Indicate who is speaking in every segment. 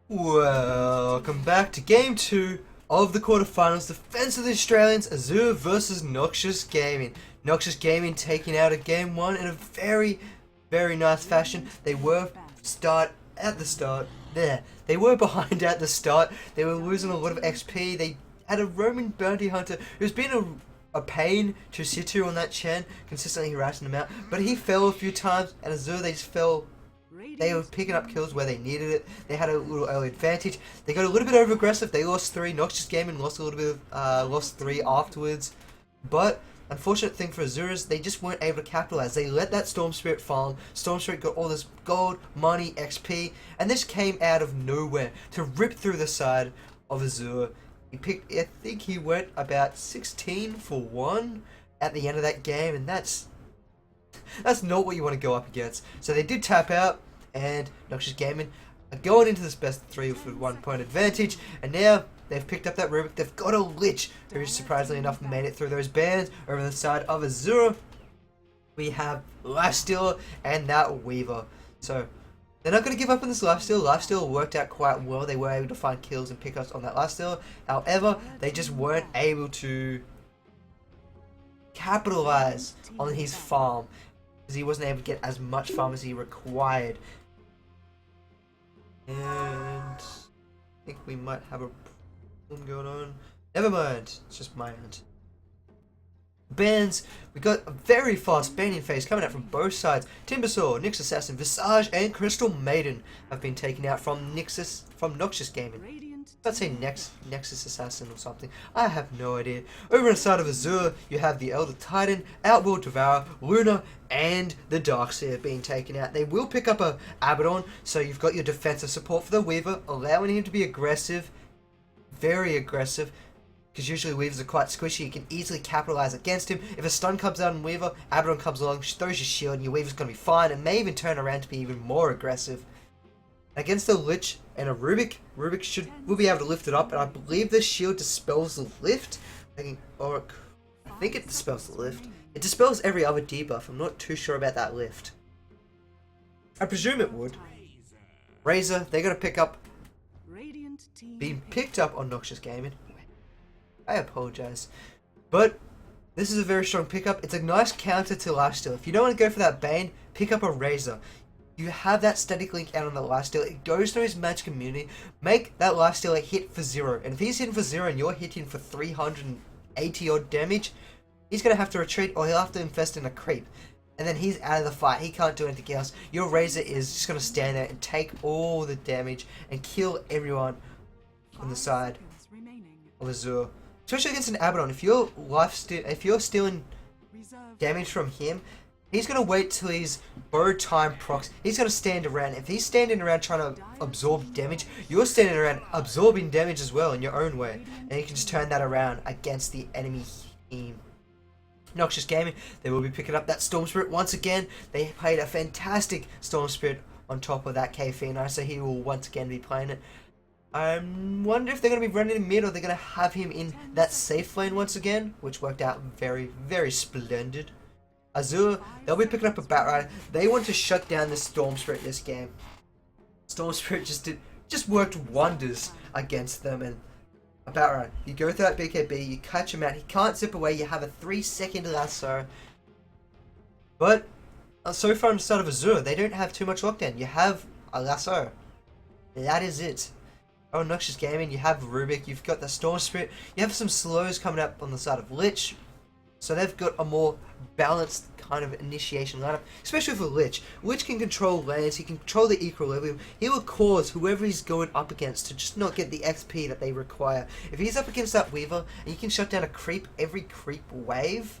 Speaker 1: Welcome back to Game 2 of the quarterfinals. Defense of the Australians, Azure versus Noxious Gaming. Noxious Gaming taking out a Game 1 in a very, very nice fashion. They were They were behind at the start. They were losing a lot of XP. They had a Roman bounty hunter who's been a pain to sit to on that Chen, consistently harassing him out. But he fell a few times, and Azure, they just fell. They were picking up kills where they needed it. They had a little early advantage. They got a little bit over aggressive. They lost 3. Noxious Gaming lost a little bit of lost 3 afterwards. But unfortunate thing for Azure is they just weren't able to capitalize. They let that Storm Spirit farm. Storm Spirit got all this gold, money, XP, and this came out of nowhere to rip through the side of Azure. I think he went about 16 for 1 at the end of that game, and that's not what you want to go up against. So they did tap out, and Noxious Gaming are going into this best of 3 with a 1 point advantage, and now they've picked up that Rubik. They've got a Lich who surprisingly enough made it through those bans. Over the side of Azure, we have Lifestealer and that Weaver. So they're not going to give up on this Lifestealer. Lifestealer worked out quite well. They were able to find kills and pickups on that Lifestealer. However, they just weren't able to capitalize on his farm, because he wasn't able to get as much farm as he required. And I think we might have a problem going on. Never mind, it's just my end. Bans, we got a very fast banning phase coming out from both sides. Timbersaw, Nyx Assassin, Visage, and Crystal Maiden have been taken out from Noxious Gaming. Let's say Nexus Assassin or something. I have no idea. Over on the side of Azure, you have the Elder Titan, Outworld Devourer, Luna, and the Darkseer being taken out. They will pick up a Abaddon, so you've got your defensive support for the Weaver, allowing him to be aggressive, very aggressive, because usually Weavers are quite squishy. You can easily capitalize against him. If a stun comes out on Weaver, Abaddon comes along, throws your shield, and your Weaver's going to be fine, and may even turn around to be even more aggressive. Against the Lich and a Rubik will be able to lift it up, and I believe this shield dispels the lift. I think it dispels the lift. It dispels every other debuff. I'm not too sure about that lift. I presume it would. Razor, they're gonna being picked up on Noxious Gaming. I apologize, but this is a very strong pickup. It's a nice counter to Lifesteal. If you don't want to go for that Bane, pick up a Razor. You have that static link out on the Lifesteal. It goes to his match community. Make that Lifesteal hit for 0. And if he's hitting for 0 and you're hitting for 380 odd damage, he's going to have to retreat, or he'll have to invest in a creep. And then he's out of the fight. He can't do anything else. Your Razor is just going to stand there and take all the damage and kill everyone on the side of Azure. Especially against an Abaddon. If you're stealing damage from him, he's going to wait till he's borrowed time procs. He's going to stand around. If he's standing around trying to absorb damage, you're standing around absorbing damage as well in your own way. And you can just turn that around against the enemy team. Noxious Gaming, they will be picking up that Storm Spirit once again. They played a fantastic Storm Spirit on top of that K-Phenom, so he will once again be playing it. I wonder if they're going to be running in mid, or they're going to have him in that safe lane once again, which worked out very, very splendid. Azure, they'll be picking up a Batrider. They want to shut down the Storm Spirit this game. Storm Spirit just worked wonders against them, and a Batrider. You go through that BKB, you catch him out. He can't zip away. You have a 3-second lasso. But so far on the start of Azure, they don't have too much lockdown. You have a lasso. That is it. Oh, Noxious Gaming, you have Rubik. You've got the Storm Spirit. You have some slows coming up on the side of Lich. So they've got a more balanced kind of initiation lineup, especially for Lich. Lich can control lanes, he can control the equilibrium. He will cause whoever he's going up against to just not get the XP that they require. If he's up against that Weaver, and you can shut down a creep every creep wave,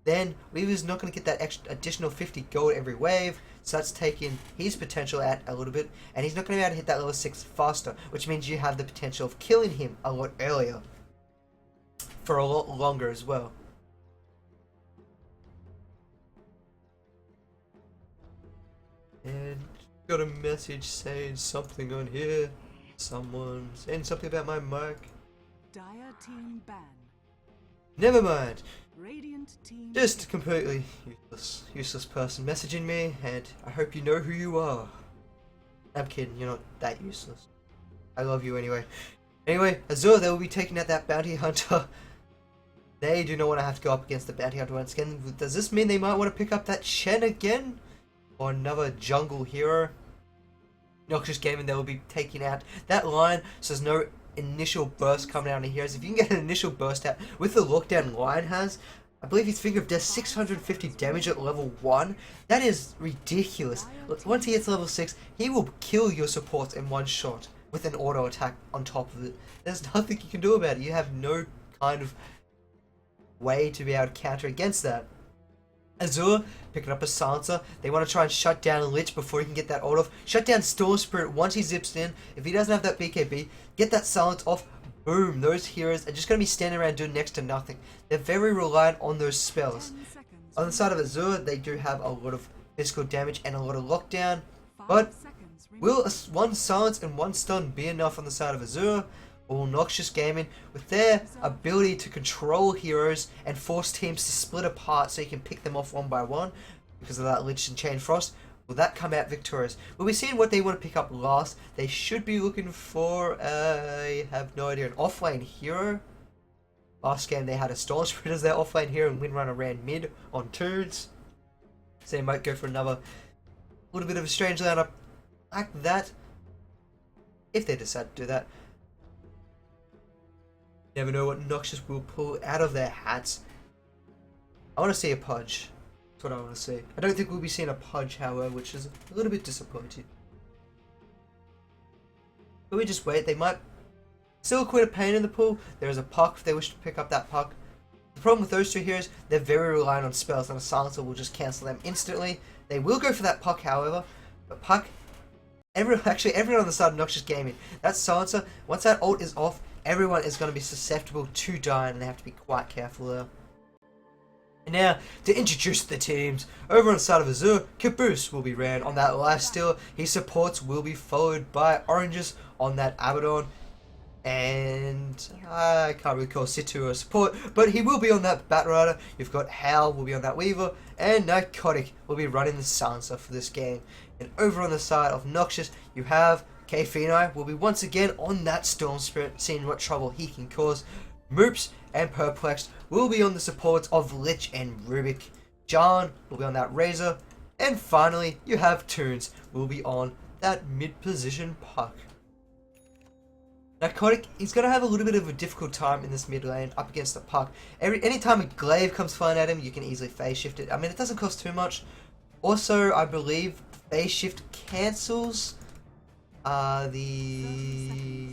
Speaker 1: then Weaver's not going to get that extra additional 50 gold every wave, so that's taking his potential out a little bit, and he's not going to be able to hit that level 6 faster, which means you have the potential of killing him a lot earlier, for a lot longer as well. And got a message saying something on here. Someone saying something about my mic.
Speaker 2: Dire team ban.
Speaker 1: Never mind.
Speaker 2: Radiant team.
Speaker 1: Just completely useless person messaging me, and I hope you know who you are. I'm kidding, you're not that useless. I love you anyway. Anyway, Azure, they will be taking out that bounty hunter. They do not want to have to go up against the bounty hunter once again. Does this mean they might want to pick up that Shen again? Or another jungle hero? Noxious Gaming, they will be taking out that line, so there's no initial burst coming out of heroes. If you can get an initial burst out with the lockdown Lion has, I believe his Finger of Death 650 damage at level 1. That is ridiculous. Once he hits level 6, he will kill your supports in one shot with an auto attack on top of it. There's nothing you can do about it. You have no kind of way to be able to counter against that. Azure picking up a silencer. They want to try and shut down Lich before he can get that ult off. Shut down Storm Spirit once he zips in. If he doesn't have that BKB, get that silence off. Boom, those heroes are just going to be standing around doing next to nothing. They're very reliant on those spells. On the side of Azure, they do have a lot of physical damage and a lot of lockdown. But will one silence and one stun be enough on the side of Azure? Or Noxious Gaming, with their ability to control heroes and force teams to split apart so you can pick them off one by one because of that Lich and Chain Frost, will that come out victorious? We'll be seeing what they want to pick up last. They should be looking for, I have no idea, an offlane hero. Last game they had a Storm Spirit as their offlane hero and Windrunner ran mid on turns. So they might go for another little bit of a strange lineup like that, if they decide to do that. Never know what Noxious will pull out of their hats. I want to see a Pudge. That's what I want to see. I don't think we'll be seeing a Pudge, however, which is a little bit disappointing. But we just wait. They might still quite a pain in the pool. There is a Puck if they wish to pick up that Puck. The problem with those two heroes, they're very reliant on spells, and a Silencer will just cancel them instantly. They will go for that Puck, however. But Puck, everyone on the side of Noxious Gaming, that Silencer, once that ult is off, everyone is going to be susceptible to dying, and they have to be quite careful there. And now, to introduce the teams, over on the side of Azure, Caboose will be ran on that lifesteal. His supports will be followed by Oranges on that Abaddon. And I can't really call Situ a support, but he will be on that Batrider. You've got Howl will be on that Weaver, and Narcotic will be running the Silencer for this game. And over on the side of Noxious, you have K-Phenai will be once again on that Storm Spirit, seeing what trouble he can cause. Moops and Perplexed will be on the supports of Lich and Rubik. John will be on that Razor. And finally, you have Toons will be on that mid-position Puck. Narcotic, he's going to have a little bit of a difficult time in this mid lane up against the Puck. Anytime a Glaive comes flying at him, you can easily phase shift it. I mean, it doesn't cost too much. Also, I believe phase shift cancels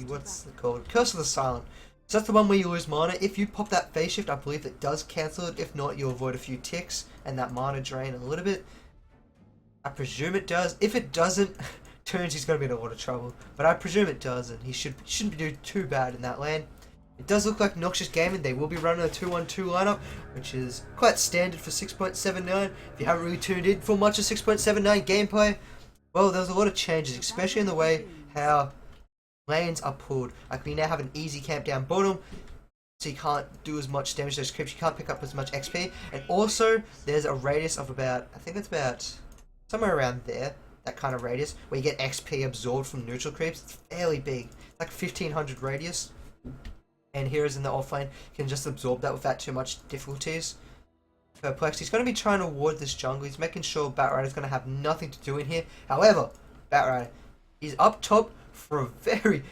Speaker 1: what's it called? Curse of the Silent. So that's the one where you lose mana. If you pop that phase shift, I believe it does cancel it. If not, you avoid a few ticks and that mana drain a little bit. I presume it does. If it doesn't, turns he's going to be in a lot of trouble. But I presume it does, and he shouldn't be doing too bad in that lane. It does look like Noxious Gaming, they will be running a 2-1-2 lineup, which is quite standard for 6.79. If you haven't really tuned in for much of 6.79 gameplay, well, there's a lot of changes, especially in the way how lanes are pulled. Like, we now have an easy camp down bottom, so you can't do as much damage to those creeps, you can't pick up as much XP, and also there's a radius of about, I think it's about somewhere around there, that kind of radius, where you get XP absorbed from neutral creeps. It's fairly big, like 1500 radius, and heroes in the offlane can just absorb that without too much difficulties. Perplexed, he's going to be trying to ward this jungle. He's making sure Batrider's going to have nothing to do in here. However, Batrider is up top for a very,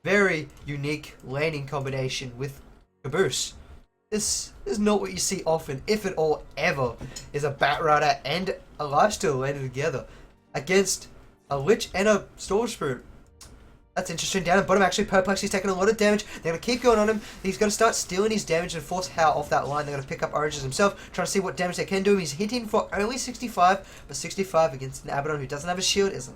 Speaker 1: very unique laning combination with Caboose. This is not what you see often, if at all ever, is a Batrider and a Lifesteal laning together against a Lich and a Storm Spirit. That's interesting. Down at bottom, actually, Perplex, he's taking a lot of damage. They're going to keep going on him. He's going to start stealing his damage and force Howl off that line. They're going to pick up Oranges himself, trying to see what damage they can do. He's hitting for only 65, but 65 against an Abaddon who doesn't have a shield is a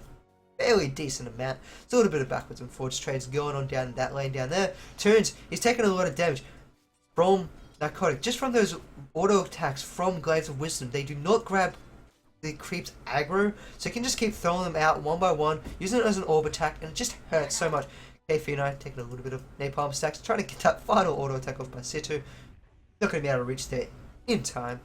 Speaker 1: fairly decent amount. There's a little bit of backwards and forwards trades going on down that lane down there. Turns, he's taking a lot of damage from Narcotic. Just from those auto attacks from Glaives of Wisdom, they do not grab the creeps aggro, so you can just keep throwing them out one by one, using it as an orb attack, and it just hurts so much. K-Phenai taking a little bit of napalm stacks, trying to get that final auto attack off by Situ. Not going to be able to reach there in time.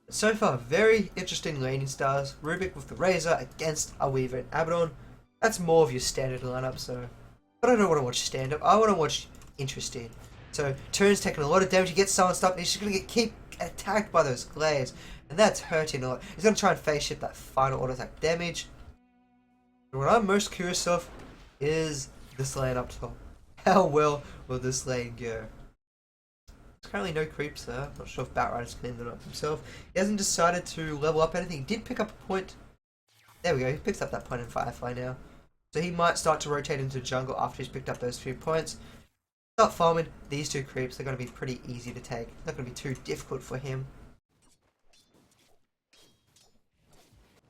Speaker 1: But so far, very interesting laning styles. Rubik with the Razor against a Weaver and Abaddon. That's more of your standard lineup, so... But I don't want to watch stand-up, I want to watch interesting. So, Toon's taking a lot of damage, he gets someone stopped, and he's just going to keep attacked by those glaives. And that's hurting a lot. He's going to try and face shift that final auto attack damage. And what I'm most curious of is this lane up top. How well will this lane go? There's currently no creeps there. Not sure if Batrider's cleaned it up himself. He hasn't decided to level up anything. He did pick up a point. There we go, he picks up that point in Firefly now. So he might start to rotate into jungle after he's picked up those few points. Start farming these two creeps. They're going to be pretty easy to take. Not going to be too difficult for him.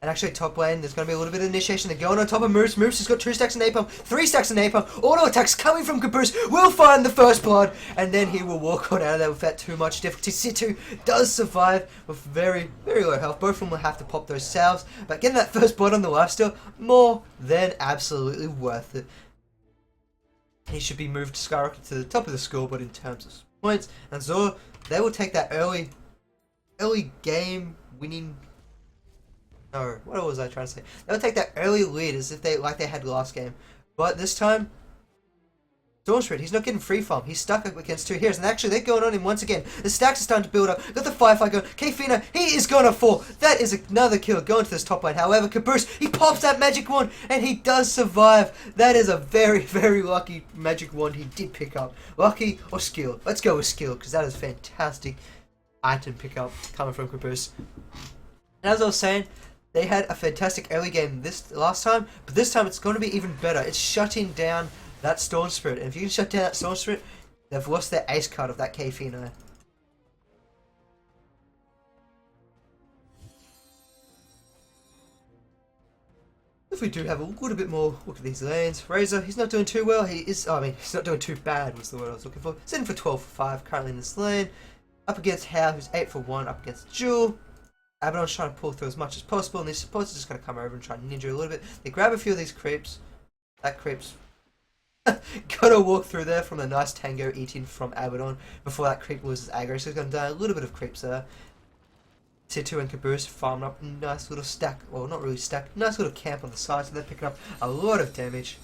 Speaker 1: And actually, top lane, there's going to be a little bit of initiation. They're going on top of Moose. Moose has got 2 stacks of napalm, 3 stacks of napalm. Auto attacks coming from Caboose. Will find the first blood. And then he will walk on out of there without too much difficulty. Situ does survive with very, very low health. Both of them will have to pop those salves. But getting that first blood on the lifesteal, more than absolutely worth it. He should be moved to skyrocket to the top of the scoreboard in terms of points. And Azure, they will take that early game winning... No, what was I trying to say? They'll take that early lead as if they had last game. But this time, Stormspirit, he's not getting free farm. He's stuck up against 2 heroes. And actually, they're going on him once again. The stacks are starting to build up. Got the Firefly going. Kfina, he is going to fall. That is another kill going to this top lane. However, Caboose, he pops that magic wand. And he does survive. That is a very, very lucky magic wand he did pick up. Lucky or skill? Let's go with skill, because that is fantastic item pickup coming from Caboose. And as I was saying, they had a fantastic early game this last time, but this time it's going to be even better. It's shutting down that Storm Spirit, and if you can shut down that Storm Spirit, they've lost their ace card of that Kfina. If we do have a little bit more look at these lanes, Razor, he's not doing too well. He's not doing too bad was the word I was looking for. He's in for 12 for 5 currently in this lane. Up against Hao, who's 8 for 1, up against Jewel. Abaddon's trying to pull through as much as possible, and these supports are just going to come over and try and ninja a little bit. They grab a few of these creeps. That creep's gotta walk through there from a nice tango eating from Abaddon before that creep loses aggro. So he's going to die a little bit of creeps there. Situ and Caboose farming up a nice little stack, well, not really stack, nice little camp on the side, so they're picking up a lot of damage.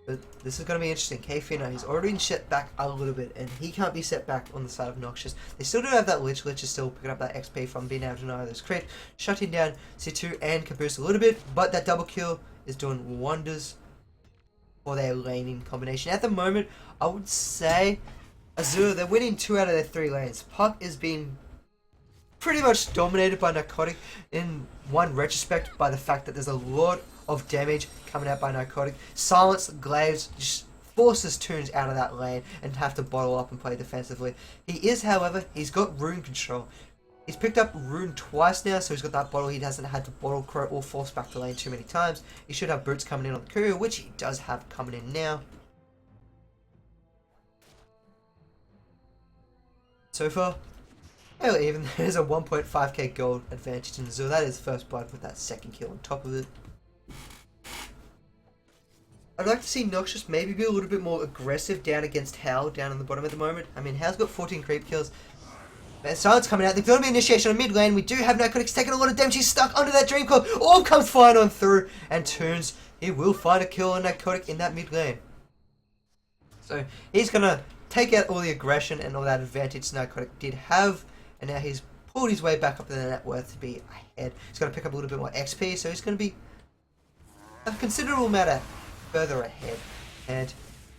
Speaker 1: But this is going to be interesting. Kfina, he's already been set back a little bit, and he can't be set back on the side of Noxious. They still do have that Lich. Lich is still picking up that XP from being able to know those creeps, shutting down Situ and Caboose a little bit, but that double kill is doing wonders for their laning combination. At the moment, I would say Azure, they're winning 2 out of their 3 lanes. Puck is being pretty much dominated by Narcotic in one retrospect by the fact that there's a lot of damage coming out by Narcotic. Silence, Glaives, just forces Toons out of that lane and have to bottle up and play defensively. He is, however, he's got rune control. He's picked up rune twice now, so he's got that bottle. He hasn't had to bottle crow or force back to lane too many times. He should have boots coming in on the courier, which he does have coming in now. So far, fairly even. There's a 1.5k gold advantage in Azure. That is first blood with that second kill on top of it. I'd like to see Noxious maybe be a little bit more aggressive down against Hal down on the bottom at the moment. I mean, Hal's got 14 creep kills. Man, Silence coming out. There's going to be initiation on mid lane. We do have Narcotics taking a lot of damage. He's stuck under that Dream Coil. Orb comes flying on through. And Toons, he will find a kill on Narcotic in that mid lane. So he's going to take out all the aggression and all that advantage Narcotic did have. And now he's pulled his way back up to the net worth to be ahead. He's going to pick up a little bit more XP. So he's going to be a considerable amount further ahead. And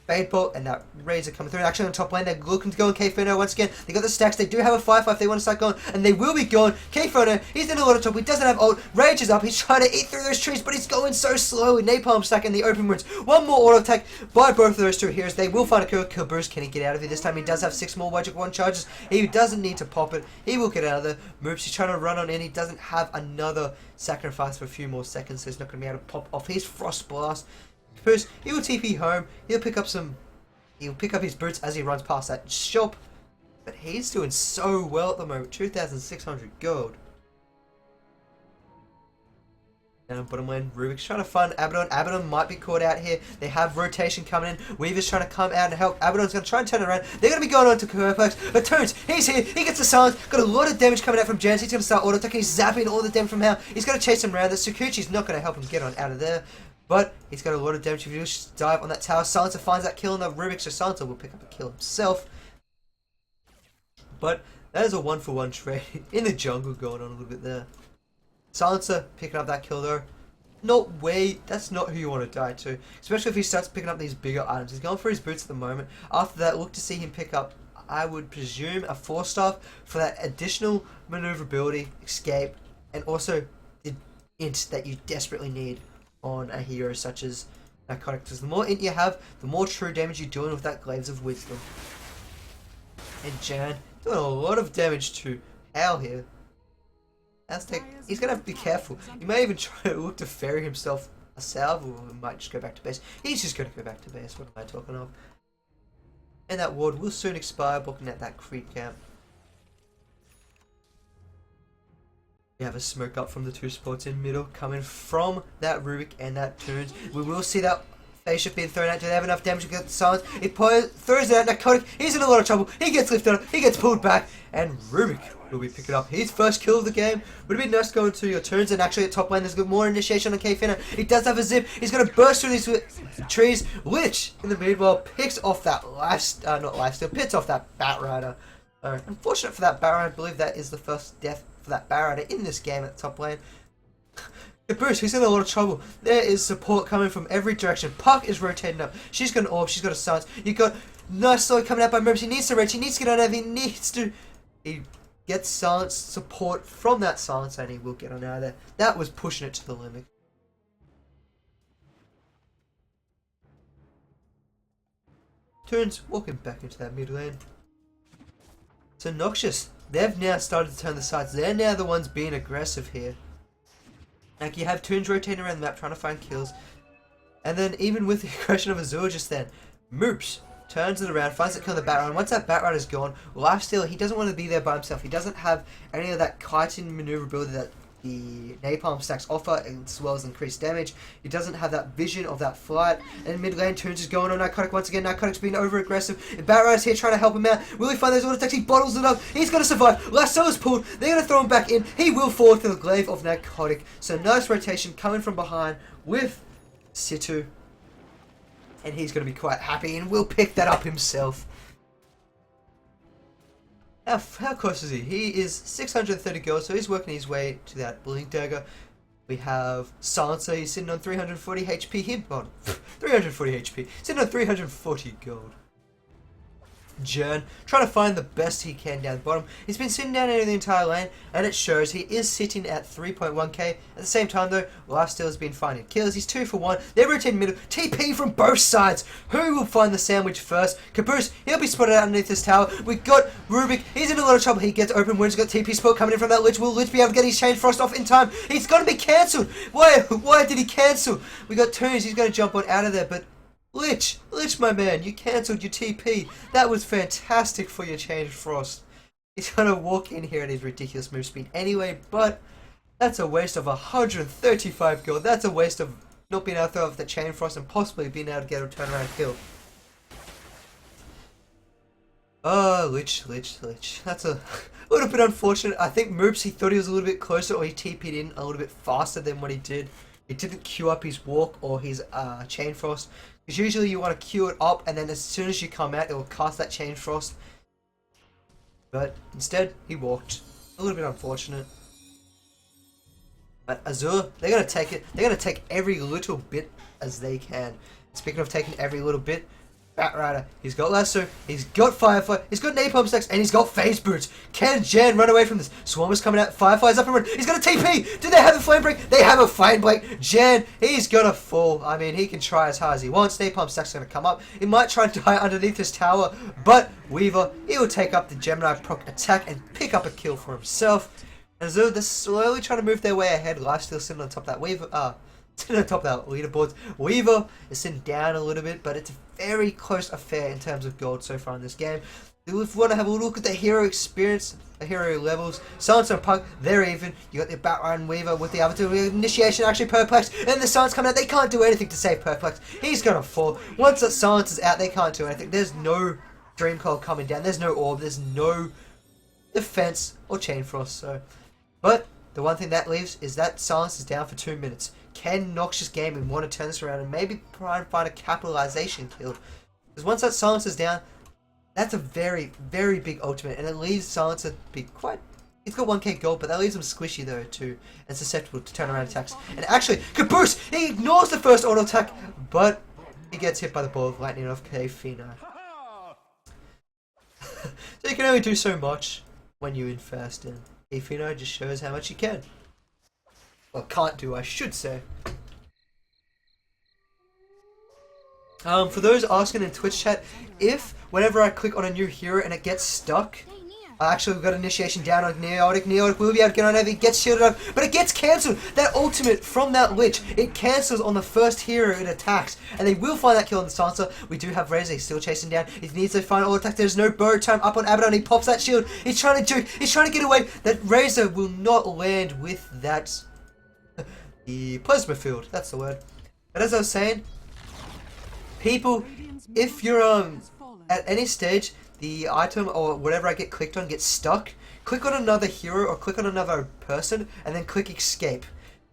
Speaker 1: Fadebolt and that Razor coming through. Actually on top lane, they're looking to go on Kfino once again. They got the stacks. They do have a Firefly if they want to start going. And they will be going. Kfino, he's in a lot of trouble. He doesn't have ult. Rage is up. He's trying to eat through those trees, but he's going so slowly. Napalm stack in the open wounds. One more auto attack by both of those two heroes. They will find a kill. Caboose, can he get out of here? This time he does have 6 more Magic Wand charges. He doesn't need to pop it. He will get out of there. Moves. He's trying to run on in. He doesn't have another sacrifice for a few more seconds, so he's not going to be able to pop off his Frost Blast. Caboose, he will TP home. He'll pick up his boots as he runs past that shop. But he's doing so well at the moment. 2,600 gold. Down bottom lane, Rubik's trying to find Abaddon. Abaddon might be caught out here. They have rotation coming in. Weaver's trying to come out and help. Abaddon's going to try and turn around. They're going to be going on to Perplex. But Toons, he's here. He gets the silence. Got a lot of damage coming out from Jans. He's going to start auto attacking. He's zapping all the damage from Hal. He's going to chase him around. The Tsukuchi's not going to help him get on out of there. But he's got a lot of damage. If you just dive on that tower, Silencer finds that kill on the Rubik, so Silencer will pick up a kill himself. But that is a 1-for-1 trade in the jungle going on a little bit there. Silencer picking up that kill though. Not way, that's not who you want to die to. Especially if he starts picking up these bigger items. He's going for his boots at the moment. After that, look to see him pick up, I would presume, a 4-star for that additional maneuverability, escape, and also the int that you desperately need on a hero such as Narcotic. Because the more int you have, the more true damage you're doing with that Glaives of Wisdom. And Jan doing a lot of damage to Hal here. He's going to have to be careful. He may even try to look to ferry himself a salve, or he might just go back to base. He's just going to go back to base. What am I talking of? And that ward will soon expire, blocking at that creep camp. We have a smoke up from the 2 spots in middle, coming from that Rubik and that Toons. We will see that phase shift being thrown out. Do they have enough damage to get the silence? It throws it out. Narcotic, he's in a lot of trouble. He gets lifted up, he gets pulled back, and Rubik will be picking up his first kill of the game. Would have been nice going to your turns, and actually at top lane there's got more initiation on K-Finna. He does have a zip. He's going to burst through these trees. Lich, in the meanwhile, picks off that pits off that Batrider. Unfortunate for that Batrider. I believe that is the first death for that Batrider in this game at the top lane. Bruce, he's in a lot of trouble. There is support coming from every direction. Puck is rotating up. She's got an orb. She's got a silence. You got nice slow coming out by Merbs. He needs to reach. He needs to get on out. He gets silence support from that silence, and he will get on out of there. That was pushing it to the limit. Toons walking back into that mid lane. So Noxious, they've now started to turn the sides. They're now the ones being aggressive here. Like, you have Toons rotating around the map trying to find kills. And then even with the aggression of Azure just then, Moops turns it around, finds that kill on the Batrider. Once that Batrider's gone, Lifesteal, he doesn't want to be there by himself. He doesn't have any of that kiting maneuverability that the Napalm stacks offer, as well as increased damage. He doesn't have that vision of that flight. And mid lane, Toons is going on Narcotic once again. Narcotic's being over aggressive. Batrider's here trying to help him out. Will he find those auto attacks? He bottles it up. He's going to survive. Lifesteal is pulled. They're going to throw him back in. He will fall to the glaive of Narcotic. So nice rotation coming from behind with Situ. And he's going to be quite happy and will pick that up himself. How close is he? He is 630 gold, so he's working his way to that Blink Dagger. We have Silencer, he's sitting on 340 HP. Him on 340 HP, sitting on 340 gold. Jern, trying to find the best he can down the bottom. He's been sitting down in the entire lane, and it shows he is sitting at 3.1k. At the same time though, Lifesteal has been finding kills. He's 2 for 1. They're rotating middle. TP from both sides. Who will find the sandwich first? Caboose, he'll be spotted out underneath this tower. We got Rubik. He's in a lot of trouble. He gets open wounds. Got TP spot coming in from that Lich. Will Lich be able to get his Chain Frost off in time? He's going to be cancelled. Why did he cancel? We got Toons. He's going to jump on out of there, but Lich, my man, you cancelled your TP. That was fantastic for your Chain Frost. He's going to walk in here at his ridiculous move speed anyway, but that's a waste of 135 gold. That's a waste of not being able to throw off the Chain Frost and possibly being able to get a turnaround kill. Oh, Lich. That's a little bit unfortunate. I think Moops, he thought he was a little bit closer, or he TP'd in a little bit faster than what he did. He didn't queue up his walk or his Chain Frost. Because usually you want to queue it up, and then as soon as you come out, it will cast that Chain Frost. But instead, he walked. A little bit unfortunate. But Azure, they're going to take it. They're going to take every little bit as they can. Speaking of taking every little bit, Batrider, he's got Lasso, he's got Firefly, he's got Napalm stacks, and he's got Phase Boots. Can Jan run away from this? Swarmer's coming out, Firefly's up and running. He's got a TP! Do they have a Flame Break? They have a Flame Break. Jan, he's gonna fall. I mean, he can try as hard as he wants. Napalm stack's gonna come up. He might try and die underneath this tower, but Weaver, he will take up the Gemini proc attack and pick up a kill for himself. And Azure, they're slowly trying to move their way ahead. Lifesteal sitting on top of that Weaver, sitting on top of that leaderboards. Weaver is sitting down a little bit, but it's a very close affair in terms of gold so far in this game. If you want to have a look at the hero experience, the hero levels, Silence and Punk, they're even. You got the Batrun Weaver with the other two. Initiation actually Perplex, and the Silence coming out. They can't do anything to save Perplex. He's gonna fall. Once that Silence is out, they can't do anything. There's no Dream Coil coming down. There's no Orb. There's no defense or Chain Frost. So, but the one thing that leaves is that Silence is down for 2 minutes. Can Noxious Gaming want to turn this around and maybe try and find a capitalization kill? Because once that Silence is down, that's a very, very big ultimate, and it leaves Silence to be quite... He's got 1k gold, but that leaves him squishy though too, and susceptible to turnaround attacks. And actually, Caboose! He ignores the first auto attack, but he gets hit by the ball of lightning of K-Fino. So you can only do so much when you're in first, and K-Fino just shows how much you can. Well, can't do, I should say. For those asking in Twitch chat, if whenever I click on a new hero and it gets stuck, actually we've got initiation down on Neotic. Neotic will be able to get on over, it gets shielded up, but it gets cancelled. That ultimate from that Lich, it cancels on the first hero it attacks, and they will find that kill on the Sansa. We do have Razor, he's still chasing down. He needs to find all attack. There's no bow time up on Abaddon. He pops that shield. He's trying to juke. He's trying to get away. That Razor will not land with that. The plasma field. That's the word. But as I was saying, people, if you're at any stage the item or whatever I get clicked on gets stuck, click on another hero or click on another person and then click escape,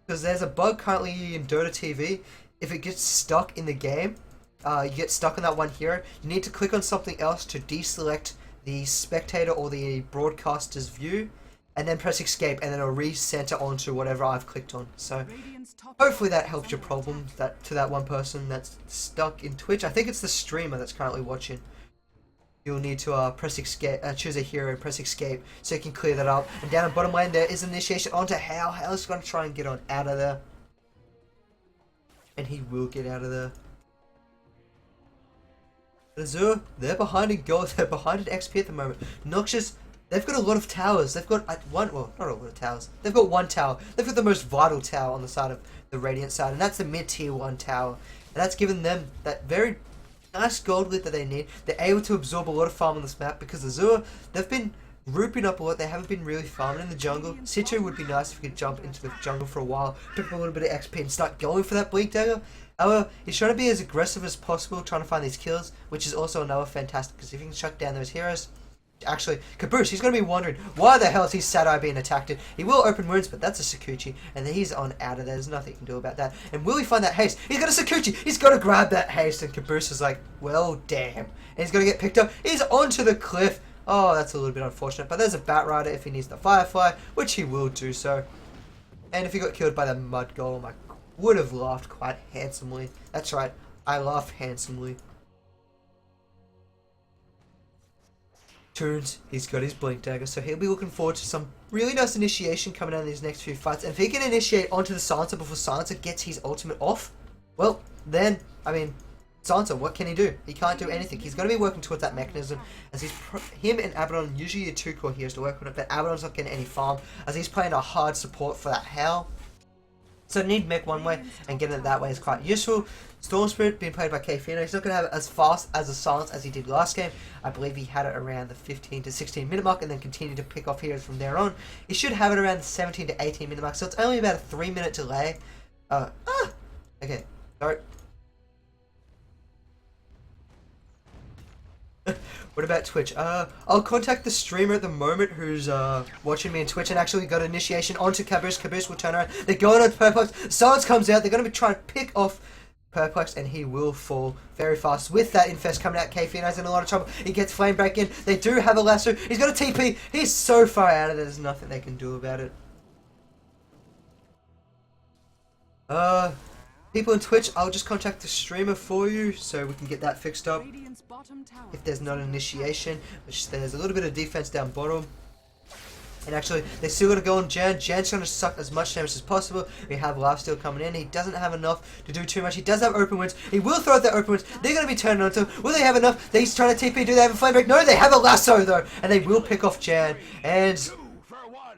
Speaker 1: because there's a bug currently in Dota TV. If it gets stuck in the game, you get stuck on that one hero, you need to click on something else to deselect the spectator or the broadcaster's view, and then press escape, and then it'll recenter onto whatever I've clicked on. So hopefully that helps your problem to that one person that's stuck in Twitch. I think it's the streamer that's currently watching. You'll need to press escape, choose a hero and press escape so you can clear that up. And down in bottom lane there is initiation onto Hal. Hal's going to try and get on out of there. And he will get out of there. Azure, they're behind in gold, they're behind in XP at the moment. Noxious, they've got a lot of towers. They've got one, well, not a lot of towers. They've got one tower. They've got the most vital tower on the side of the Radiant side, and that's the mid-tier 1 tower. And that's given them that very nice gold lit that they need. They're able to absorb a lot of farm on this map because Azure, they've been rooping up a lot. They haven't been really farming in the jungle. Situ would be nice if we could jump into the jungle for a while, pick up a little bit of XP and start going for that Bleak Dagger. However, he's trying to be as aggressive as possible, trying to find these kills, which is also another fantastic, because if he can shut down those heroes, actually, Caboose, he's going to be wondering, why the hell is his Sad-Eye being attacked? He will open wounds, but that's a Sakuchi, and he's on out of there. There's nothing he can do about that. And will he find that haste? He's got a Sakuchi! He's got to grab that haste, and Caboose is like, well, damn. And he's going to get picked up. He's onto the cliff. Oh, that's a little bit unfortunate, but there's a Bat Rider if he needs the Firefly, which he will do so. And if he got killed by the Mud Golem, I would have laughed quite handsomely. That's right, I laugh handsomely. Turns, he's got his Blink Dagger, so he'll be looking forward to some really nice initiation coming out of these next few fights. And if he can initiate onto the Silencer before Silencer gets his ultimate off, well, then, I mean, Silencer, what can he do? He can't do anything. He's going to be working towards that mechanism, as him and Abaddon usually the 2 core heroes to work on it, but Abaddon's not getting any farm, as he's playing a hard support for that Howl. So need mech one way, and getting it that way is quite useful. Storm Spirit being played by K-Fino, he's not going to have it as fast as a Silence as he did last game. I believe he had it around the 15 to 16 minute mark and then continued to pick off heroes from there on. He should have it around the 17 to 18 minute mark, so it's only about a 3 minute delay. Okay, sorry. What about Twitch? I'll contact the streamer at the moment who's watching me on Twitch and actually got initiation onto Caboose. Caboose will turn around. They're going on Perplex. Silence comes out. They're going to be trying to pick off Perplex, and he will fall very fast. With that Infest coming out, K-Fino's in a lot of trouble. He gets Flame back in. They do have a lasso. He's got a TP. He's so far out of there. There's nothing they can do about it. People on Twitch, I'll just contact the streamer for you so we can get that fixed up. If there's not an initiation, which there's a little bit of defense down bottom. And actually, they're still going to go on Jan. Jan's going to suck as much damage as possible. We have Lifesteal coming in. He doesn't have enough to do too much. He does have open wounds. He will throw out their open wounds. They're going to be turning on to him. Will they have enough? He's trying to TP. Do they have a flame break? No, they have a lasso though. And they will pick off Jan. And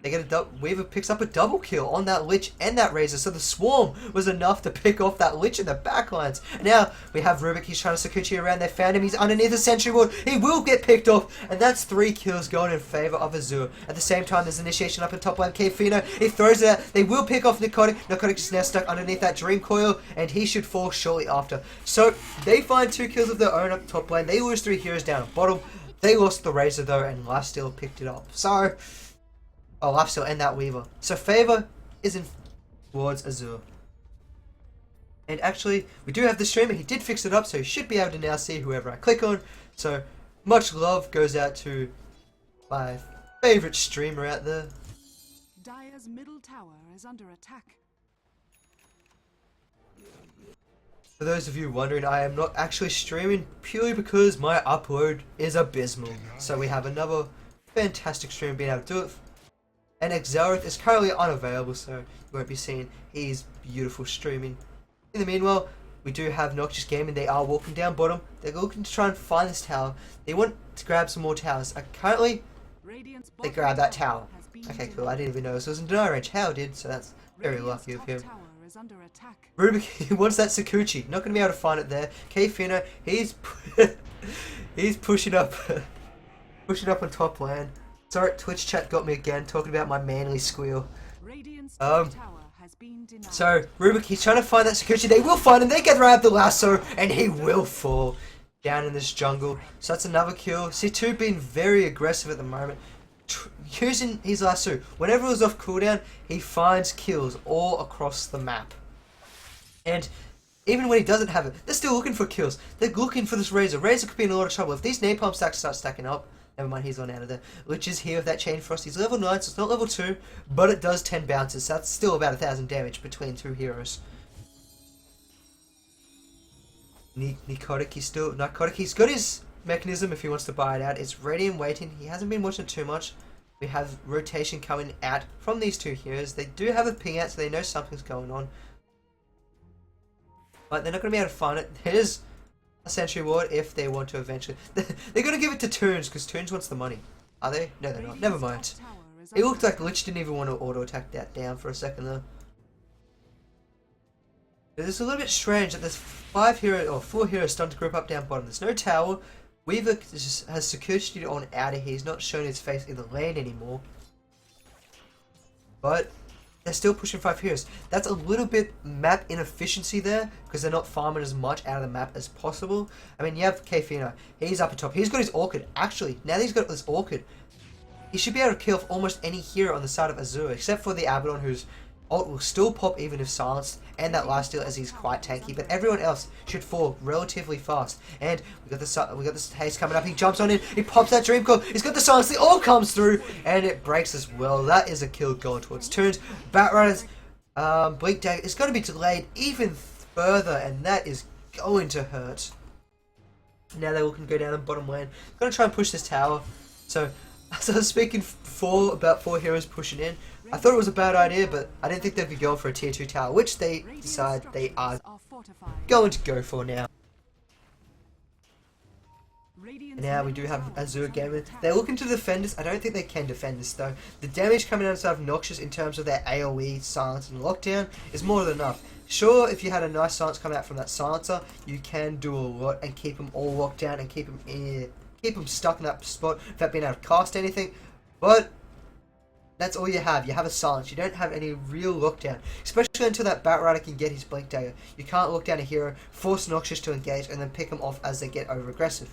Speaker 1: They get a Weaver picks up a double kill on that Lich and that Razor, so the Swarm was enough to pick off that Lich in the backlines. And now we have Rubik, he's trying to Sakuchi around, they found him, he's underneath the Sentry Ward, he will get picked off, and that's 3 kills going in favour of Azure. At the same time, there's initiation up in top lane, Kfino, he throws it out, they will pick off Narcotic, Narcotic is now stuck underneath that Dream Coil, and he should fall shortly after. So, they find 2 kills of their own up top lane, they lose 3 heroes down at bottom, they lost the Razor though, and Lifesteal picked it up. So, Lifesteal and that Weaver. So favor is in towards Azure. And actually, we do have the streamer. He did fix it up, so he should be able to now see whoever I click on. So much love goes out to my favorite streamer out there.
Speaker 2: Dire's middle tower is under attack.
Speaker 1: For those of you wondering, I am not actually streaming purely because my upload is abysmal. So we have another fantastic streamer being able to do it. And Xelrith is currently unavailable, so you won't be seeing his beautiful streaming. In the meanwhile, we do have Noxious Gaming. They are walking down bottom. They're looking to try and find this tower. They want to grab some more towers. Currently, they grabbed that tower. Okay, cool. I didn't even know this was in deny range. Hal did, so that's very lucky of him. Rubik, he wants that Sakuchi. Not going to be able to find it there. Kfino, he's he's pushing up, pushing up on top lane. Sorry, Twitch chat got me again, talking about my manly squeal. So, Rubik, he's trying to find that Sakuchi. They will find him. They get right up the lasso, and he will fall down in this jungle. So that's another kill. C2 being very aggressive at the moment. Using his lasso. Whenever it was off cooldown, he finds kills all across the map. And even when he doesn't have it, they're still looking for kills. They're looking for this Razor. Razor could be in a lot of trouble. If these napalm stacks start stacking up, never mind, he's on out of there. Lich is here with that Chain Frost. He's level 9, so it's not level 2, but it does 10 bounces, so that's still about 1,000 damage between 2 heroes. Narcotic, he's got his mechanism if he wants to buy it out. It's ready and waiting. He hasn't been watching it too much. We have rotation coming out from these 2 heroes. They do have a ping out, so they know something's going on. But they're not going to be able to find it. There's a Sentry Ward if they want to eventually. They're going to give it to Toons because Toons wants the money. Are they? No, they're not. Never mind. It looked like Lich didn't even want to auto attack that down for a second though. It's a little bit strange that there's 4 heroes starting to group up down bottom. There's no tower. Weaver has security on out of here. He's not showing his face in the lane anymore. But they're still pushing 5 heroes. That's a little bit map inefficiency there, because they're not farming as much out of the map as possible. I mean, you have Kfino. He's up atop. He's got his Orchid. Actually, now that he's got this Orchid, he should be able to kill off almost any hero on the side of Azure, except for the Abaddon, whose ult will still pop even if silenced, and that lifesteal as he's quite tanky. But everyone else should fall relatively fast. And we got this haste coming up. He jumps on in. He pops that Dream Coil. He's got the silence. The ult comes through, and it breaks as well. That is a kill going towards Toons. Batrunner's Blink Dagger is going to be delayed even further, and that is going to hurt. Now they're looking to go down the bottom lane. Going to try and push this tower. So, as I was speaking before about 4 heroes pushing in, I thought it was a bad idea, but I didn't think they'd be going for a tier 2 tower, which they decide they are going to go for now. And now we do have Azure Gaming. They're looking to defend this. I don't think they can defend this though. The damage coming outside of Noxious in terms of their AoE, silence and lockdown is more than enough. Sure, if you had a nice silence come out from that silencer, you can do a lot and keep them all locked down and keep them stuck in that spot without being able to cast anything. But that's all you have. You have a silence. You don't have any real lockdown. Especially until that Batrider can get his Blink Dagger. You can't lock down a hero, force Noxious to engage, and then pick them off as they get over aggressive.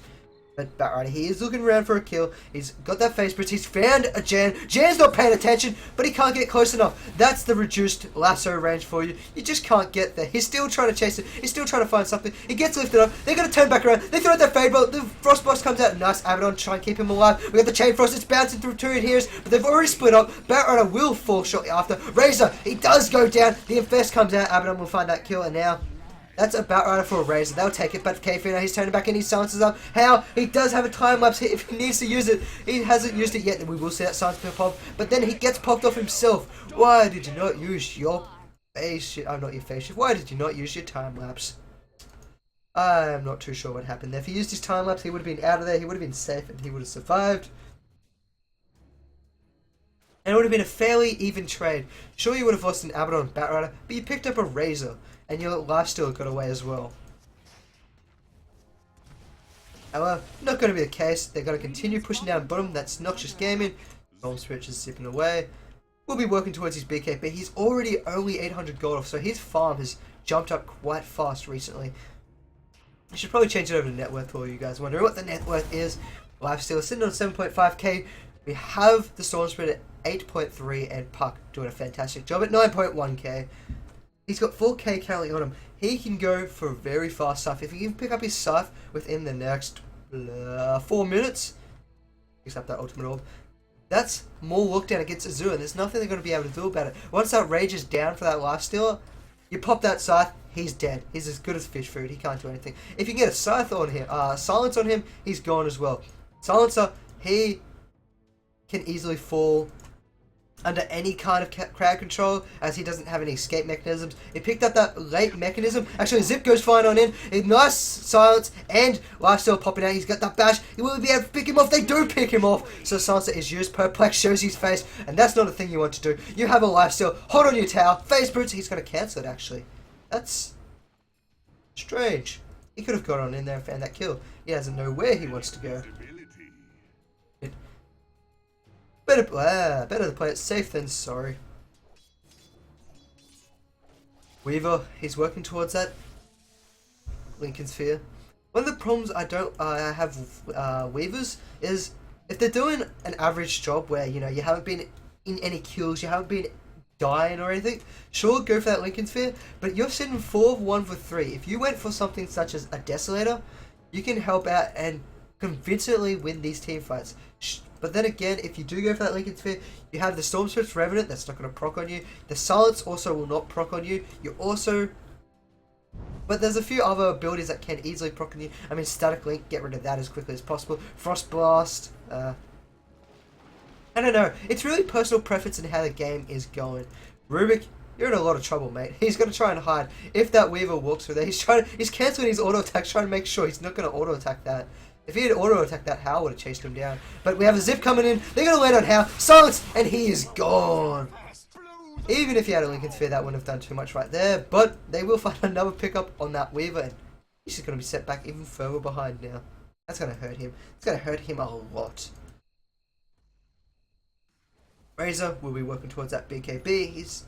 Speaker 1: But Batrider, he is looking around for a kill. He's got that face bridge. He's found a Jan. Jan's not paying attention, but he can't get close enough. That's the reduced lasso range for you. You just can't get there. He's still trying to chase it. He's still trying to find something. He gets lifted up. They're going to turn back around. They throw out that Fade Bolt. The Frost Boss comes out. Nice Abaddon. Try and keep him alive. We got the Chain Frost. It's bouncing through 2 heroes, but they've already split up. Batrider will fall shortly after. Razor, he does go down. The Infest comes out. Abaddon will find that kill, and now that's a Batrider for a Razor. They'll take it, but Kfino, he's turning back in, he silences up. How? He does have a time lapse hit if he needs to use it. He hasn't used it yet, and we will see that silence pop, but then he gets popped off himself. Why did you not use your face shift? Oh, not your face shift. Why did you not use your time lapse? I'm not too sure what happened there. If he used his time lapse, he would have been out of there, he would have been safe, and he would have survived. And it would have been a fairly even trade. Sure, you would have lost an Abaddon and Batrider, but you picked up a Razor, and your lifesteal got away as well. However, not going to be the case. They're going to continue pushing down bottom. That's Noxious Gaming. Storm Spirit is zipping away. We'll be working towards his BKB. He's already only 800 gold off, so his farm has jumped up quite fast recently. I should probably change it over to net worth for you guys wondering what the net worth is. Lifesteal sitting on 7.5k. We have the Storm Spirit at 8.3 and Puck doing a fantastic job at 9.1k. He's got 4k currently on him. He can go for very fast stuff. If he can pick up his Scythe within the next 4 minutes, picks up that ultimate orb, that's more lockdown against Azure, and there's nothing they're going to be able to do about it. Once that rage is down for that lifestealer, you pop that Scythe, he's dead. He's as good as fish food. He can't do anything. If you get a Scythe on him, Silence on him, he's gone as well. Silencer, he can easily fall under any kind of crowd control, as he doesn't have any escape mechanisms. He picked up that late mechanism. Actually, Zip goes fine on in. A nice Silence and lifesteal popping out. He's got that bash. He will be able to pick him off. They do pick him off. So Silencer is used. Perplex shows his face, and that's not a thing you want to do. You have a lifesteal. Hold on your tower. Phase Brutes. He's going to cancel it, actually. That's strange. He could have got on in there and found that kill. He doesn't know where he wants to go. Better to play it safe than sorry. Weaver, he's working towards that Lincoln Sphere. One of the problems I have with Weavers is if they're doing an average job where, you know, you haven't been in any kills, you haven't been dying or anything, sure, go for that Lincoln Sphere, but you're sitting 4 of 1 for 3. If you went for something such as a Desolator, you can help out and convincingly win these team fights. But then again, if you do go for that Lincoln Sphere, you have the Storm Spirit's Revenant, that's not going to proc on you. The Silence also will not proc on you. You also... But there's a few other abilities that can easily proc on you. I mean, Static Link, get rid of that as quickly as possible. Frost Blast, I don't know. It's really personal preference in how the game is going. Rubik, you're in a lot of trouble, mate. He's going to try and hide. If that Weaver walks through there, he's cancelling his auto attack, trying to make sure he's not going to auto attack that. If he had auto-attacked that, Hal would have chased him down. But we have a Zip coming in. They're going to land on Hal. Silence! And he is gone. Even if he had a Lincoln Sphere, that wouldn't have done too much right there. But they will find another pickup on that Weaver. And he's just going to be set back even further behind now. That's going to hurt him. It's going to hurt him a lot. Razor will be working towards that BKB. He's...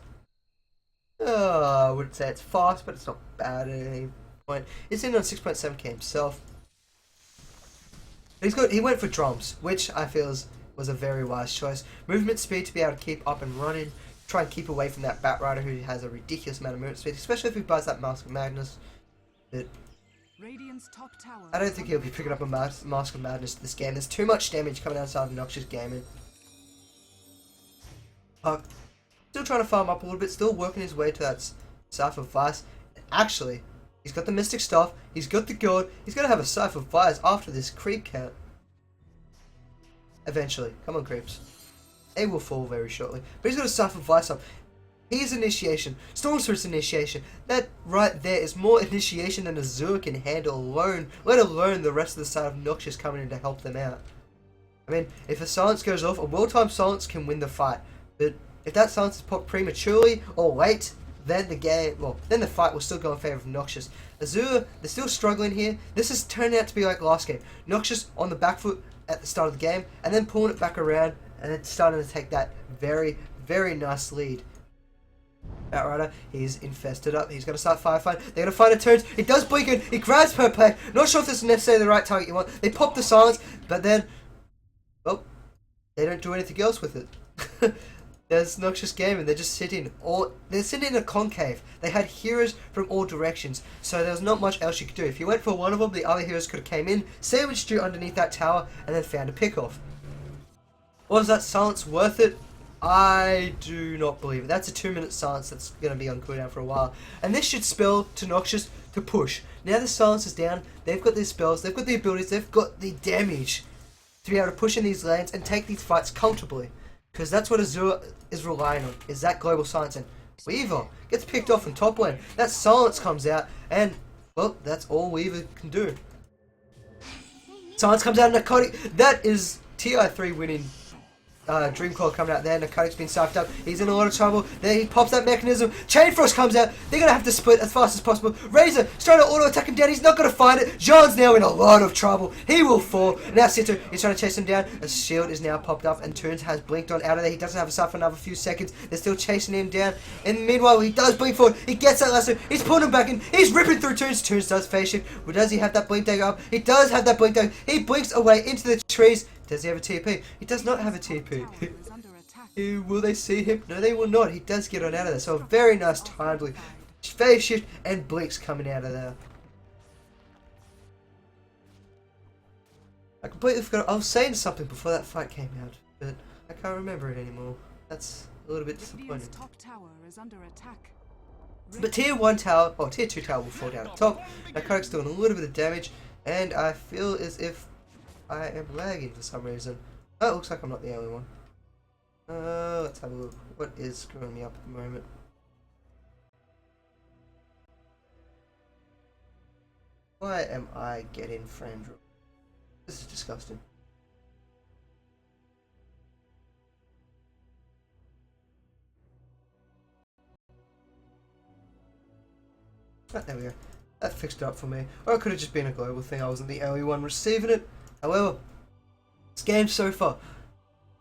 Speaker 1: I wouldn't say it's fast, but it's not bad at any point. He's in on 6.7k himself. He went for drums, which I feel was a very wise choice. Movement speed to be able to keep up and running. Try and keep away from that Batrider who has a ridiculous amount of movement speed, especially if he buys that Mask of Madness. But
Speaker 2: Top tower
Speaker 1: I don't think he'll be picking up a Mask of Madness this game. There's too much damage coming outside of Noxious Gaming. Puck, still trying to farm up a little bit, still working his way to that Scythe of Vice. Actually, he's got the Mystic Stuff, he's got the Gold, he's going to have a Scythe of Fires after this creep count. Eventually. Come on, creeps. They will fall very shortly. But he's got a Scythe of Vice up. Here's Initiation. Storm Spirit's Initiation. That right there is more initiation than Azure can handle alone, let alone the rest of the side of Noxious coming in to help them out. I mean, if a Silence goes off, a well-timed Silence can win the fight. But if that Silence is popped prematurely or late, then the fight will still go in favor of Noxious. Azure, they're still struggling here. This has turned out to be like last game. Noxious on the back foot at the start of the game, and then pulling it back around, and then starting to take that very, very nice lead. Batrider, he's infested up. He's going to start firefighting. They're going to find a turn. He does blink it. He grabs Perplex. Not sure if this is necessarily the right target you want. They pop the Silence, but then, well, they don't do anything else with it. There's Noxious Gaming. They're just sitting. They're sitting in a concave. They had heroes from all directions, so there was not much else you could do. If you went for one of them, the other heroes could have came in, sandwiched you underneath that tower, and then found a pick-off. Was that Silence worth it? I do not believe it. That's a 2-minute Silence that's going to be on cooldown for a while. And this should spell to Noxious to push. Now the Silence is down, they've got these spells, they've got the abilities, they've got the damage to be able to push in these lanes and take these fights comfortably. Because that's what Azure is relying on, is that global Silence. And Weaver gets picked off in top lane. That Silence comes out, and, well, that's all Weaver can do. Silence comes out in Narcotic. That is TI3 winning Dream Claw coming out there. Narcotic's been sucked up. He's in a lot of trouble. There he pops that mechanism. Chain Frost comes out. They're going to have to split as fast as possible. Razor trying to auto attack him down. He's not going to find it. Jean's now in a lot of trouble. He will fall. Now Sito is trying to chase him down. A shield is now popped up and Toons has blinked on out of there. He doesn't have a side for another few seconds. They're still chasing him down. And meanwhile, he does blink forward. He gets that lasso. He's pulling him back in. He's ripping through Toons. Toons does face shift. Well, does he have that blink dagger up? He does have that blink dagger. He blinks away into the trees. Does he have a TP? He does not have a TP. Will they see him? No, they will not. He does get on out of there. So a very nice timely phase shift and blinks coming out of there. I completely forgot. I was saying something before that fight came out, but I can't remember it anymore. That's a little bit disappointing.
Speaker 2: Top tower is under attack.
Speaker 1: But tier 1 tower, or tier 2 tower will fall down at top. Narcotic's doing a little bit of damage, and I feel as if I am lagging for some reason. Oh, it looks like I'm not the only one. Let's have a look. What is screwing me up at the moment? Why am I getting frame drop? This is disgusting. Ah, there we go. That fixed it up for me. Or it could have just been a global thing. I wasn't the only one receiving it. However, this game so far,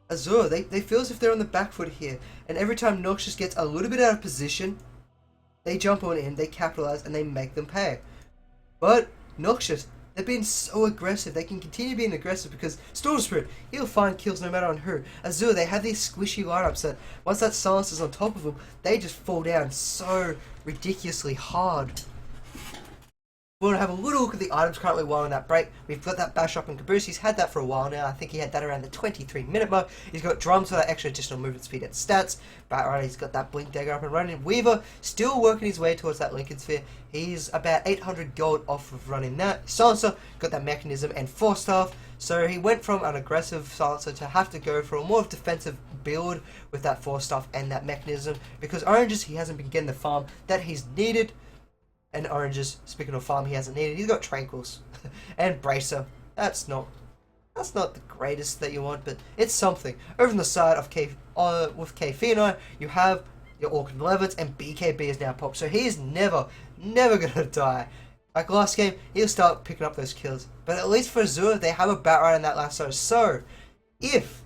Speaker 1: Azure, they feel as if they're on the back foot here. And every time Noxious gets a little bit out of position, they jump on in, they capitalize, and they make them pay. But Noxious, they're being so aggressive. They can continue being aggressive because Storm Spirit, he'll find kills no matter on who. Azure, they have these squishy lineups that once that silence is on top of them, they just fall down so ridiculously hard. We're going to have a little look at the items currently while in that break. We've got that bash up and caboose. He's had that for a while now. I think he had that around the 23-minute mark. He's got drums for that extra additional movement speed and stats. Batrider, he's got that blink dagger up and running. Weaver still working his way towards that Lincoln Sphere. He's about 800 gold off of running that. Silencer got that mechanism and force staff. So he went from an aggressive silencer to have to go for a more defensive build with that force staff and that mechanism. Because Oranges, he hasn't been getting the farm that he's needed. And Oranges, speaking of farm, he hasn't needed. He's got Tranquils and Bracer. That's not the greatest that you want, but it's something. Over on the side of with K-Phenai, you have your Orchid Levits, and BKB is now popped. So he is never gonna die. Like last game, he'll start picking up those kills. But at least for Azure, they have a Batrider in that lasso. So if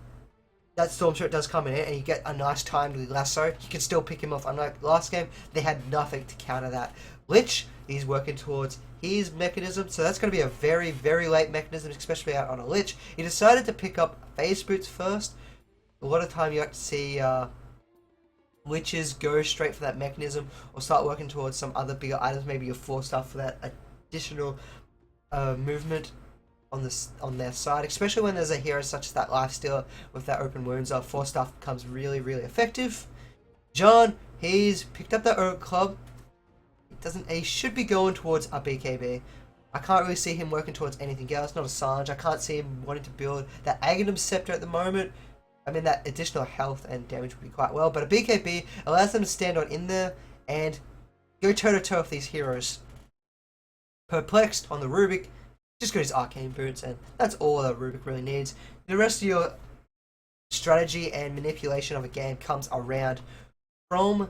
Speaker 1: that Storm Spirit does come in and you get a nice timely lasso, you can still pick him off. Unlike last game, they had nothing to counter that. Lich, he's working towards his mechanism, so that's going to be a very, very late mechanism, especially out on a Lich. He decided to pick up Phase Boots first. A lot of time you like to see Liches go straight for that mechanism or start working towards some other bigger items, maybe your 4-star for that additional movement on their side, especially when there's a hero such as that Lifestealer with that open wounds. 4-star becomes really, really effective. John, he's picked up that Oak Club. He should be going towards a BKB. I can't really see him working towards anything else, not a Sange. I can't see him wanting to build that Aghanim Scepter at the moment. I mean, that additional health and damage would be quite well, but a BKB allows them to stand on in there and go toe-to-toe with these heroes. Perplexed on the Rubik, just got his Arcane Boots, and that's all that Rubik really needs. The rest of your strategy and manipulation of a game comes around from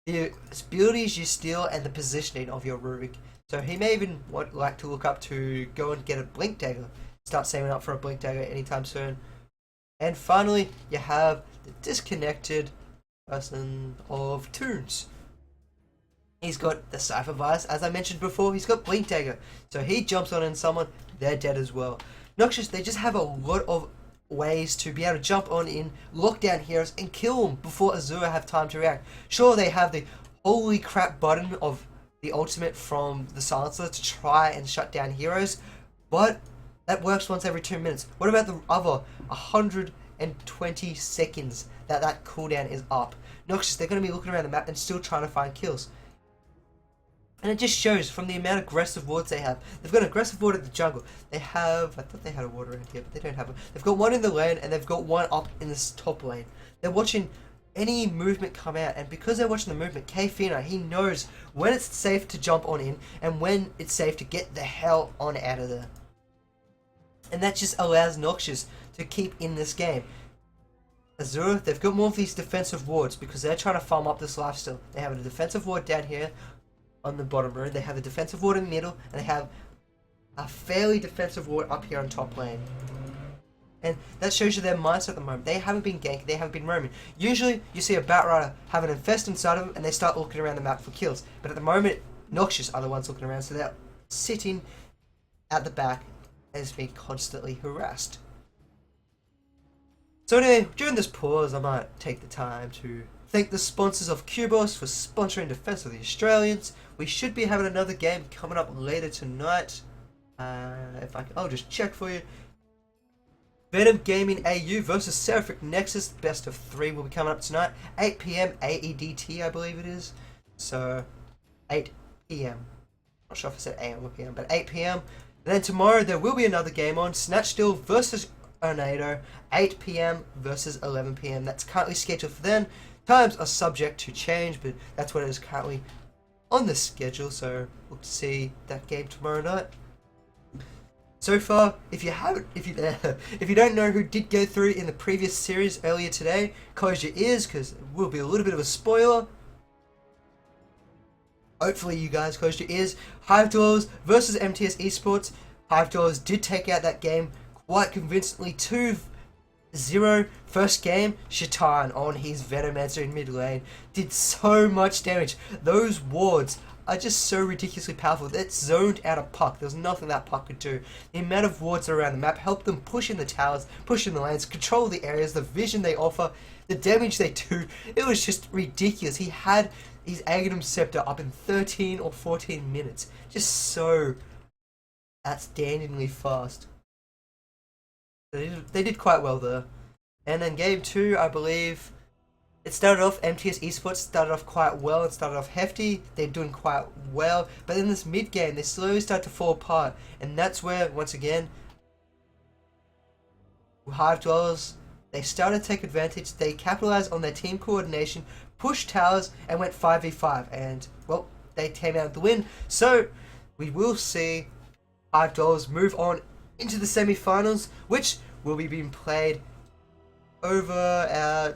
Speaker 1: the abilities you steal and the positioning of your Rubik. So he may even like to look up to go and get a Blink Dagger. Start saving up for a Blink Dagger anytime soon. And finally, you have the disconnected person of Toons. He's got the Cypher Vice, as I mentioned before. He's got Blink Dagger. So he jumps on in someone, they're dead as well. Noxious, they just have a lot of ways to be able to jump on in, lock down heroes, and kill them before Azure have time to react. Sure, they have the holy crap button of the ultimate from the Silencer to try and shut down heroes, but that works once every 2 minutes. What about the other 120 seconds that cooldown is up? Noxious, they're going to be looking around the map and still trying to find kills. And it just shows from the amount of aggressive wards they have. They've got an aggressive ward at the jungle. They have, I thought they had a ward around here, but they don't have one. They've got one in the lane, and they've got one up in this top lane. They're watching any movement come out, and because they're watching the movement, K-Phenai, he knows when it's safe to jump on in, and when it's safe to get the hell on out of there. And that just allows Noxious to keep in this game. Azure, they've got more of these defensive wards because they're trying to farm up this lifesteal. They have a defensive ward down here on the bottom row. They have a defensive ward in the middle, and they have a fairly defensive ward up here on top lane. And that shows you their mindset at the moment. They haven't been ganking, they haven't been roaming. Usually, you see a Batrider have an infest inside of them, and they start looking around the map for kills. But at the moment, Noxious are the ones looking around, so they're sitting at the back as being constantly harassed. So anyway, during this pause, I might take the time to thank the sponsors of Cubos for sponsoring Defense of the Australians. We should be having another game coming up later tonight. I'll just check for you. Venom Gaming AU versus Seraphic Nexus, best of 3 will be coming up tonight. 8 PM AEDT, I believe it is. So, 8 PM. Not sure if I said AM or PM, but 8 PM. And then tomorrow there will be another game on, Snatch Steal versus Ornado, 8 PM versus 11 PM. That's currently scheduled for then. Times are subject to change, but that's what it is currently on the schedule, so we'll see that game tomorrow night. So far, if you don't know who did go through in the previous series earlier today, close your ears because it will be a little bit of a spoiler. Hopefully you guys closed your ears. Hive Dwellers versus MTS Esports. Hive Dwellers did take out that game quite convincingly, 2-0. First game, Shaitan on his Venomancer in mid lane did so much damage. Those wards are just so ridiculously powerful. That zoned out a puck. There's nothing that puck could do. The amount of wards around the map help them push in the towers, push in the lanes, control the areas, the vision they offer, the damage they do. It was just ridiculous. He had his Aghanim Scepter up in 13 or 14 minutes. Just so outstandingly fast. They did quite well there. And then game 2, I believe, it started off, MTS Esports started off quite well and started off hefty. They're doing quite well. But in this mid game, they slowly start to fall apart. And that's where, once again, Hive Dwellers, they started to take advantage. They capitalized on their team coordination, pushed towers, and went 5v5. And, well, they came out with the win. So, we will see Hive Dwellers move on into the semi-finals, which will be being played over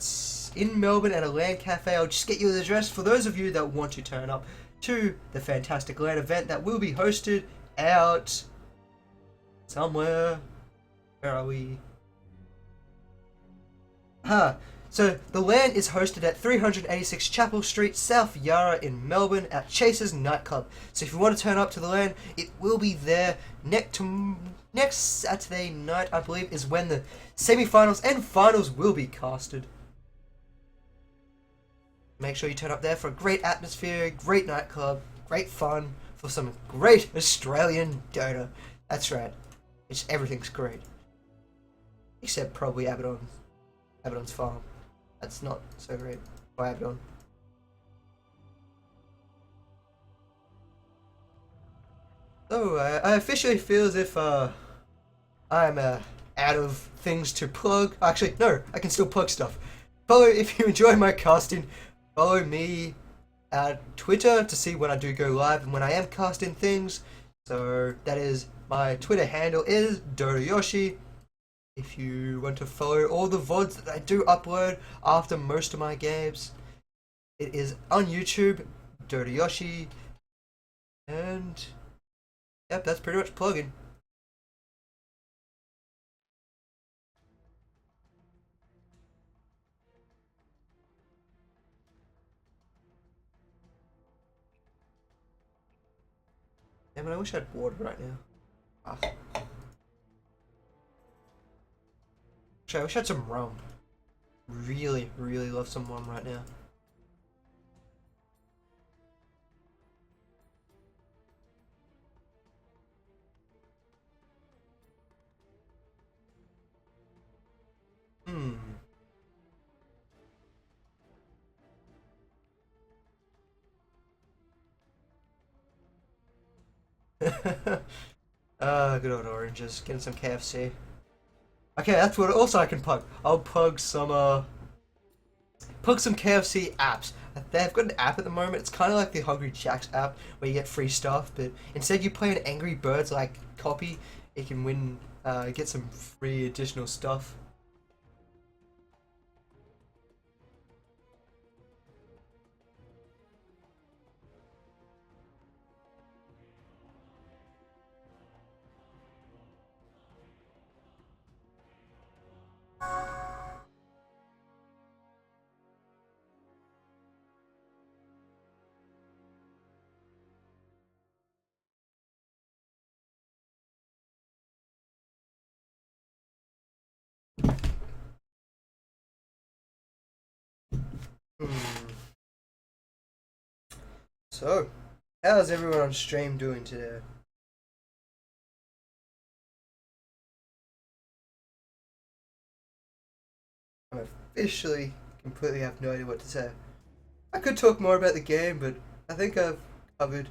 Speaker 1: in Melbourne at a LAN cafe. I'll just get you the address for those of you that want to turn up to the fantastic LAN event that will be hosted out somewhere. Where are we? So the LAN is hosted at 386 Chapel Street, South Yarra in Melbourne at Chase's Nightclub. So if you want to turn up to the LAN, it will be there next Saturday night, I believe, is when the semi-finals and finals will be casted. Make sure you turn up there for a great atmosphere, great nightclub, great fun, for some great Australian Dota. That's right. Everything's great. Except probably Abaddon's farm. That's not so great. By Abaddon. So, I officially feel as if I'm out of things to plug. Actually, no, I can still plug stuff. If you enjoy my casting, follow me at Twitter to see when I do go live and when I am casting things. So that is, my Twitter handle is Yoshi. If you want to follow all the VODs that I do upload after most of my games, it is on YouTube, Yoshi. And yep, that's pretty much plugging. Damn it, I wish I had water right now. Actually, I wish I had some rum. Really, really love some rum right now. Good old oranges. Getting some KFC. Okay, that's what also I can plug. I'll plug some KFC apps. They've got an app at the moment. It's kind of like the Hungry Jack's app where you get free stuff, but instead you play an Angry Birds like copy, you can win, get some free additional stuff. Hmm. So, how's everyone on stream doing today? I'm officially completely have no idea what to say. I could talk more about the game, but I think I've covered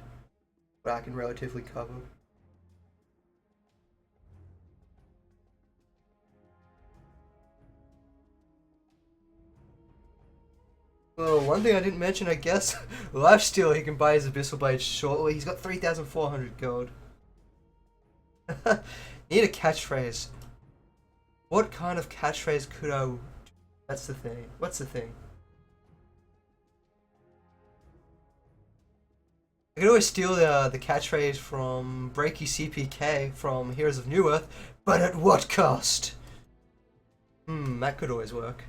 Speaker 1: what I can relatively cover. Well, one thing I didn't mention, I guess, lifesteal, he can buy his Abyssal Blade shortly. He's got 3,400 gold. Need a catchphrase. What kind of catchphrase could I... That's the thing. What's the thing? I could always steal the catchphrase from Breaky CPK from Heroes of New Earth, but at what cost? That could always work.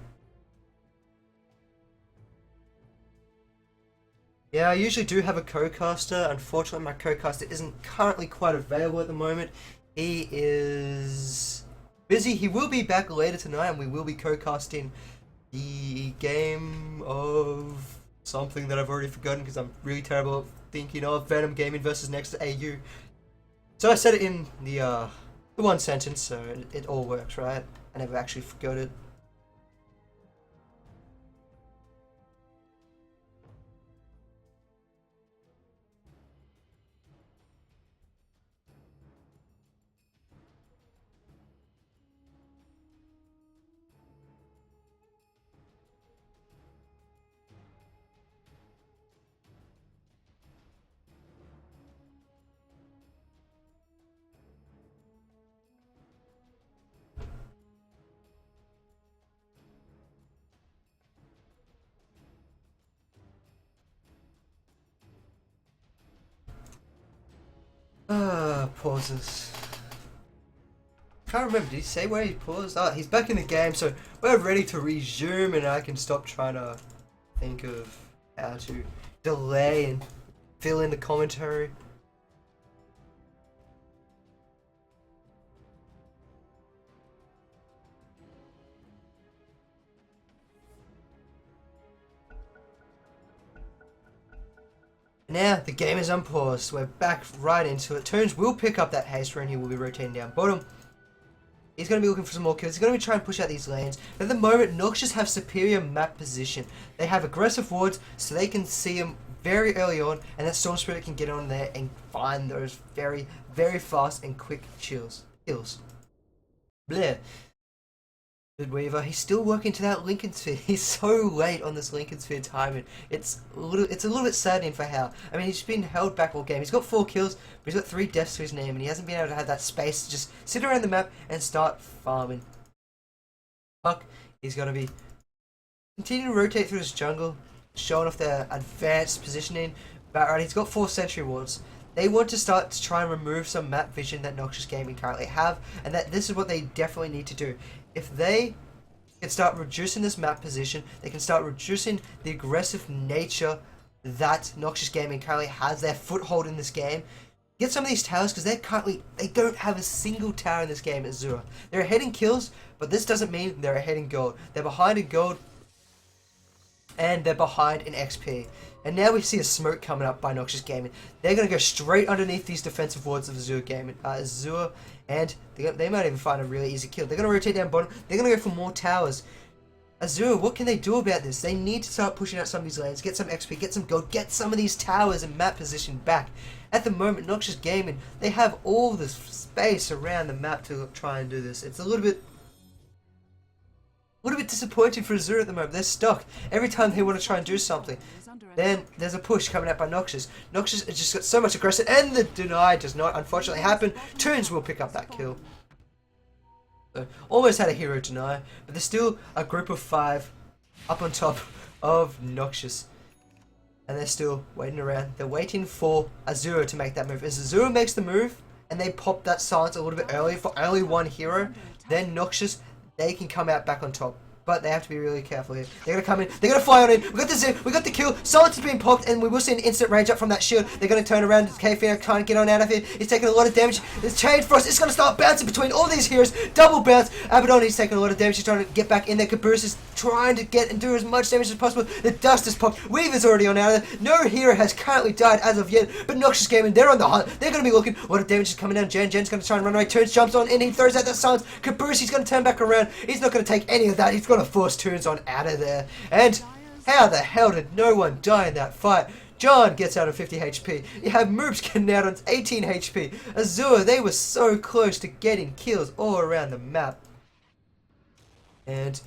Speaker 1: Yeah, I usually do have a co-caster. Unfortunately, my co-caster isn't currently quite available at the moment. He is busy. He will be back later tonight, and we will be co-casting the game of something that I've already forgotten because I'm really terrible at thinking of. Venom Gaming versus Next AU. So I said it in the one sentence, so it all works, right? I never actually forgot it. Pauses. Can't remember, did he say where he paused? Ah, he's back in the game, so we're ready to resume and I can stop trying to think of how to delay and fill in the commentary. Now the game is unpaused. We're back right into it. Toons will pick up that haste rune. He will be rotating down bottom. He's going to be looking for some more kills. He's going to be trying to push out these lanes. But at the moment, Noxious have superior map position. They have aggressive wards, so they can see him very early on, and that Storm Spirit can get on there and find those very, very fast and quick kills. Bleh. Good Weaver, he's still working to that Lincoln Sphere. He's so late on this Lincoln Sphere timing. It's a little bit saddening for Hal. I mean, he's been held back all game. He's got 4 kills, but he's got 3 deaths to his name, and he hasn't been able to have that space to just sit around the map and start farming. Puck, he's going to be continuing to rotate through his jungle, showing off their advanced positioning. But right, he's got 4 sentry wards. They want to start to try and remove some map vision that Noxious Gaming currently have, and that this is what they definitely need to do. If they can start reducing this map position, they can start reducing the aggressive nature that Noxious Gaming currently has, their foothold in this game. Get some of these towers, because they don't have a single tower in this game at Azure. They're ahead in kills, but this doesn't mean they're ahead in gold. They're behind in gold, and they're behind in XP. And now we see a smoke coming up by Noxious Gaming. They're going to go straight underneath these defensive wards of Azure Gaming, and they might even find a really easy kill. They're going to rotate down bottom. They're going to go for more towers. Azure, what can they do about this? They need to start pushing out some of these lanes, get some XP, get some gold, get some of these towers and map position back. At the moment, Noxious Gaming, they have all this space around the map to try and do this. It's a little bit disappointing for Azure at the moment. They're stuck. Every time they want to try and do something, then there's a push coming out by Noxious. Noxious has just got so much aggression, and the deny does not unfortunately happen. Toons will pick up that kill. So, almost had a hero deny, but there's still a group of 5 up on top of Noxious. And they're still waiting around. They're waiting for Azure to make that move. As Azure makes the move, and they pop that silence a little bit earlier for only one hero, then Noxious, they can come out back on top. but they have to be really careful here. They're going to come in. They're going to fly on in. We got the zip. We got the kill. Silence has been popped, and we will see an instant range up from that shield. They're going to turn around. K-Fina can't get on out of here. He's taking a lot of damage. This Chain Frost is going to start bouncing between all these heroes. Double bounce. Abaddon, he's taking a lot of damage. He's trying to get back in there. Caboose is trying to get and do as much damage as possible. The dust is popped. Weaver's already on out of there. No hero has currently died as of yet, but Noxious Gaming, they're on the hunt. They're going to be looking. A lot of damage is coming down. Jen's going to try and run away. Turns, jumps on in. He throws out that silence. Caboose, he's going to turn back around. He's not going to take any of that. He's going to force Toons on out of there. And how the hell did no one die in that fight? John gets out of 50 HP. You have Moops getting out on 18 HP. Azure, they were so close to getting kills all around the map. And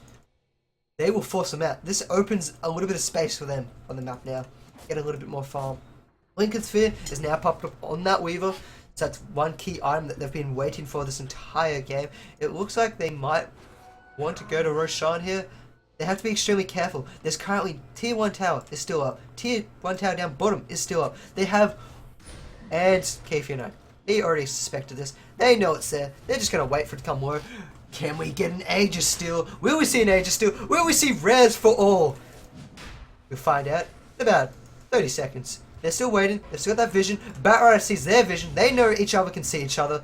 Speaker 1: they will force them out. This opens a little bit of space for them on the map now. Get a little bit more farm. Lincoln Sphere is now popped up on that Weaver. So that's one key item that they've been waiting for this entire game. It looks like they might want to go to Roshan here. They have to be extremely careful. There's currently tier 1 tower is still up. Tier 1 tower down bottom is still up. They have, and K-Fina, they already suspected this. They know it's there. They're just going to wait for it to come low. Can we get an Aegis steal? Will we see an Aegis steal? Will we see rares for all? We'll find out in about 30 seconds. They're still waiting. They've still got that vision. Batrider sees their vision. They know each other can see each other.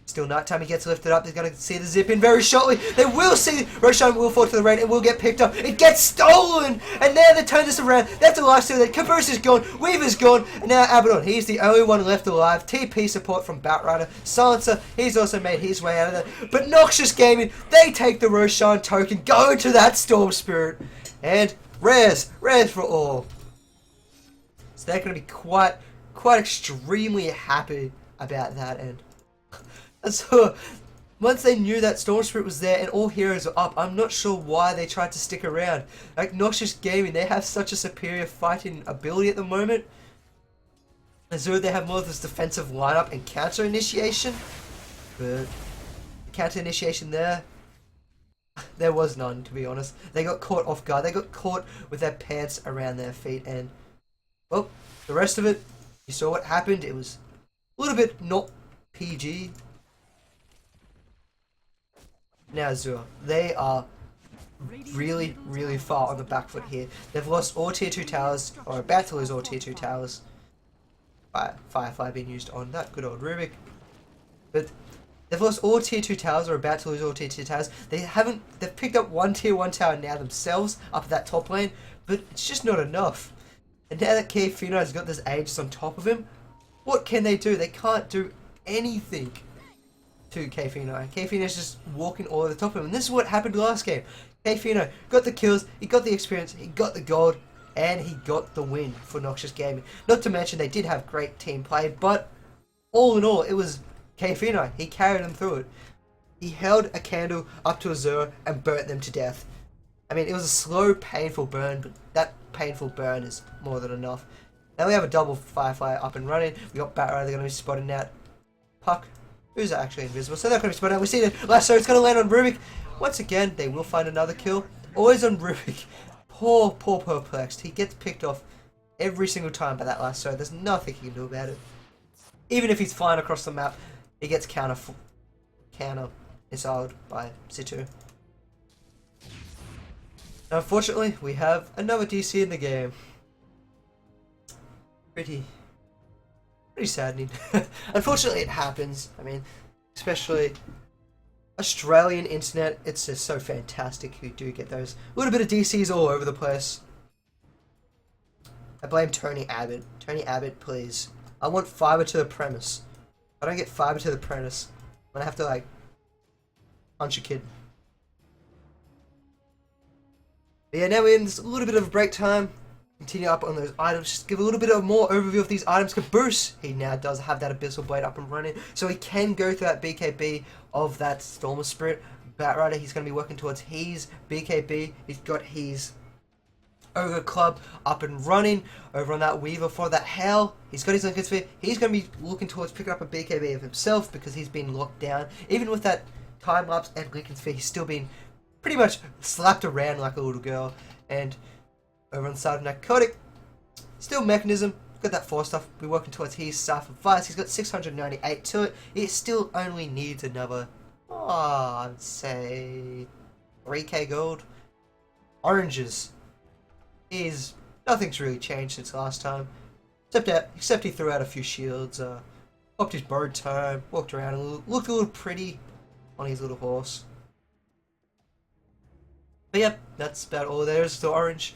Speaker 1: Still nighttime. He gets lifted up. He's going to see the zip in very shortly. They will see Roshan will fall to the rain and will get picked up. It gets stolen. And now they turn this around. They have to lifesteal that. Caboose is gone. Weaver's gone. And now Abaddon. He's the only one left alive. TP support from Batrider. Silencer. He's also made his way out of there. But Noxious Gaming, they take the Roshan token. Go to that Storm Spirit. And rares. Rares for all. So they're going to be quite extremely happy about that. And so, once they knew that Storm Spirit was there and all heroes were up, I'm not sure why they tried to stick around. Like Noxious Gaming, they have such a superior fighting ability at the moment. Azure, they have more of this defensive lineup and counter initiation. But the counter initiation there was none, to be honest. They got caught off guard. They got caught with their pants around their feet. And, well, the rest of it, you saw what happened. It was a little bit not PG. Now Azure, they are really far on the back foot here. They've lost all tier 2 towers, or about to lose all tier 2 towers. Firefly being used on that good old Rubik. But they've lost all tier 2 towers, or about to lose all tier 2 towers. They've picked up one tier 1 tower now themselves, up at that top lane, but it's just not enough. And now that K-Fina has got this Aegis on top of him, what can they do? They can't do anything to K-Fina. K-Fina is just walking all over the top of him. And this is what happened last game. K-Fina got the kills, he got the experience, he got the gold, and he got the win for Noxious Gaming. Not to mention they did have great team play, but all in all, it was K-Fina. He carried them through it. He held a candle up to Azure and burnt them to death. I mean, it was a slow, painful burn, but that painful burn is more than enough. Now we have a double Firefly up and running. We got Batrider, they're going to be spotting out Puck, who's actually invisible, so they're going to be spotted out. We see the lasso, it's going to land on Rubik. Once again, they will find another kill. Always on Rubik. Poor Perplexed. He gets picked off every single time by that lasso. There's nothing he can do about it. Even if he's flying across the map, he gets counter missiled by Situ. Now, unfortunately, we have another DC in the game. Pretty saddening. Unfortunately, it happens. I mean, especially Australian internet, it's just so fantastic. You do get those little bit of DCs all over the place. I blame Tony Abbott. Tony Abbott, please. I want fiber to the premise. If I don't get fiber to the premise, I'm gonna have to, like, punch a kid. But yeah, now we're in this little bit of a break time. Continue up on those items, just give a little bit of more overview of these items. Caboose, he now does have that Abyssal Blade up and running, so he can go through that BKB of that Stormer Spirit. Batrider, he's going to be working towards his BKB. He's got his Ogre Club up and running over on that Weaver for that Hell. He's got his Lincoln Sphere. He's going to be looking towards picking up a BKB of himself because he's been locked down. Even with that time lapse and Lincoln Sphere, he's still been pretty much slapped around like a little girl. And over on the side of Narcotic, still Mechanism, got that 4 stuff, we're working towards his Staff of Vice, he's got 698 to it, it still only needs another, I'd say 3k gold. Oranges. Nothing's really changed since last time. Except he threw out a few shields, popped his bird tome, walked around looked a little pretty on his little horse. But yep, that's about all there is to orange.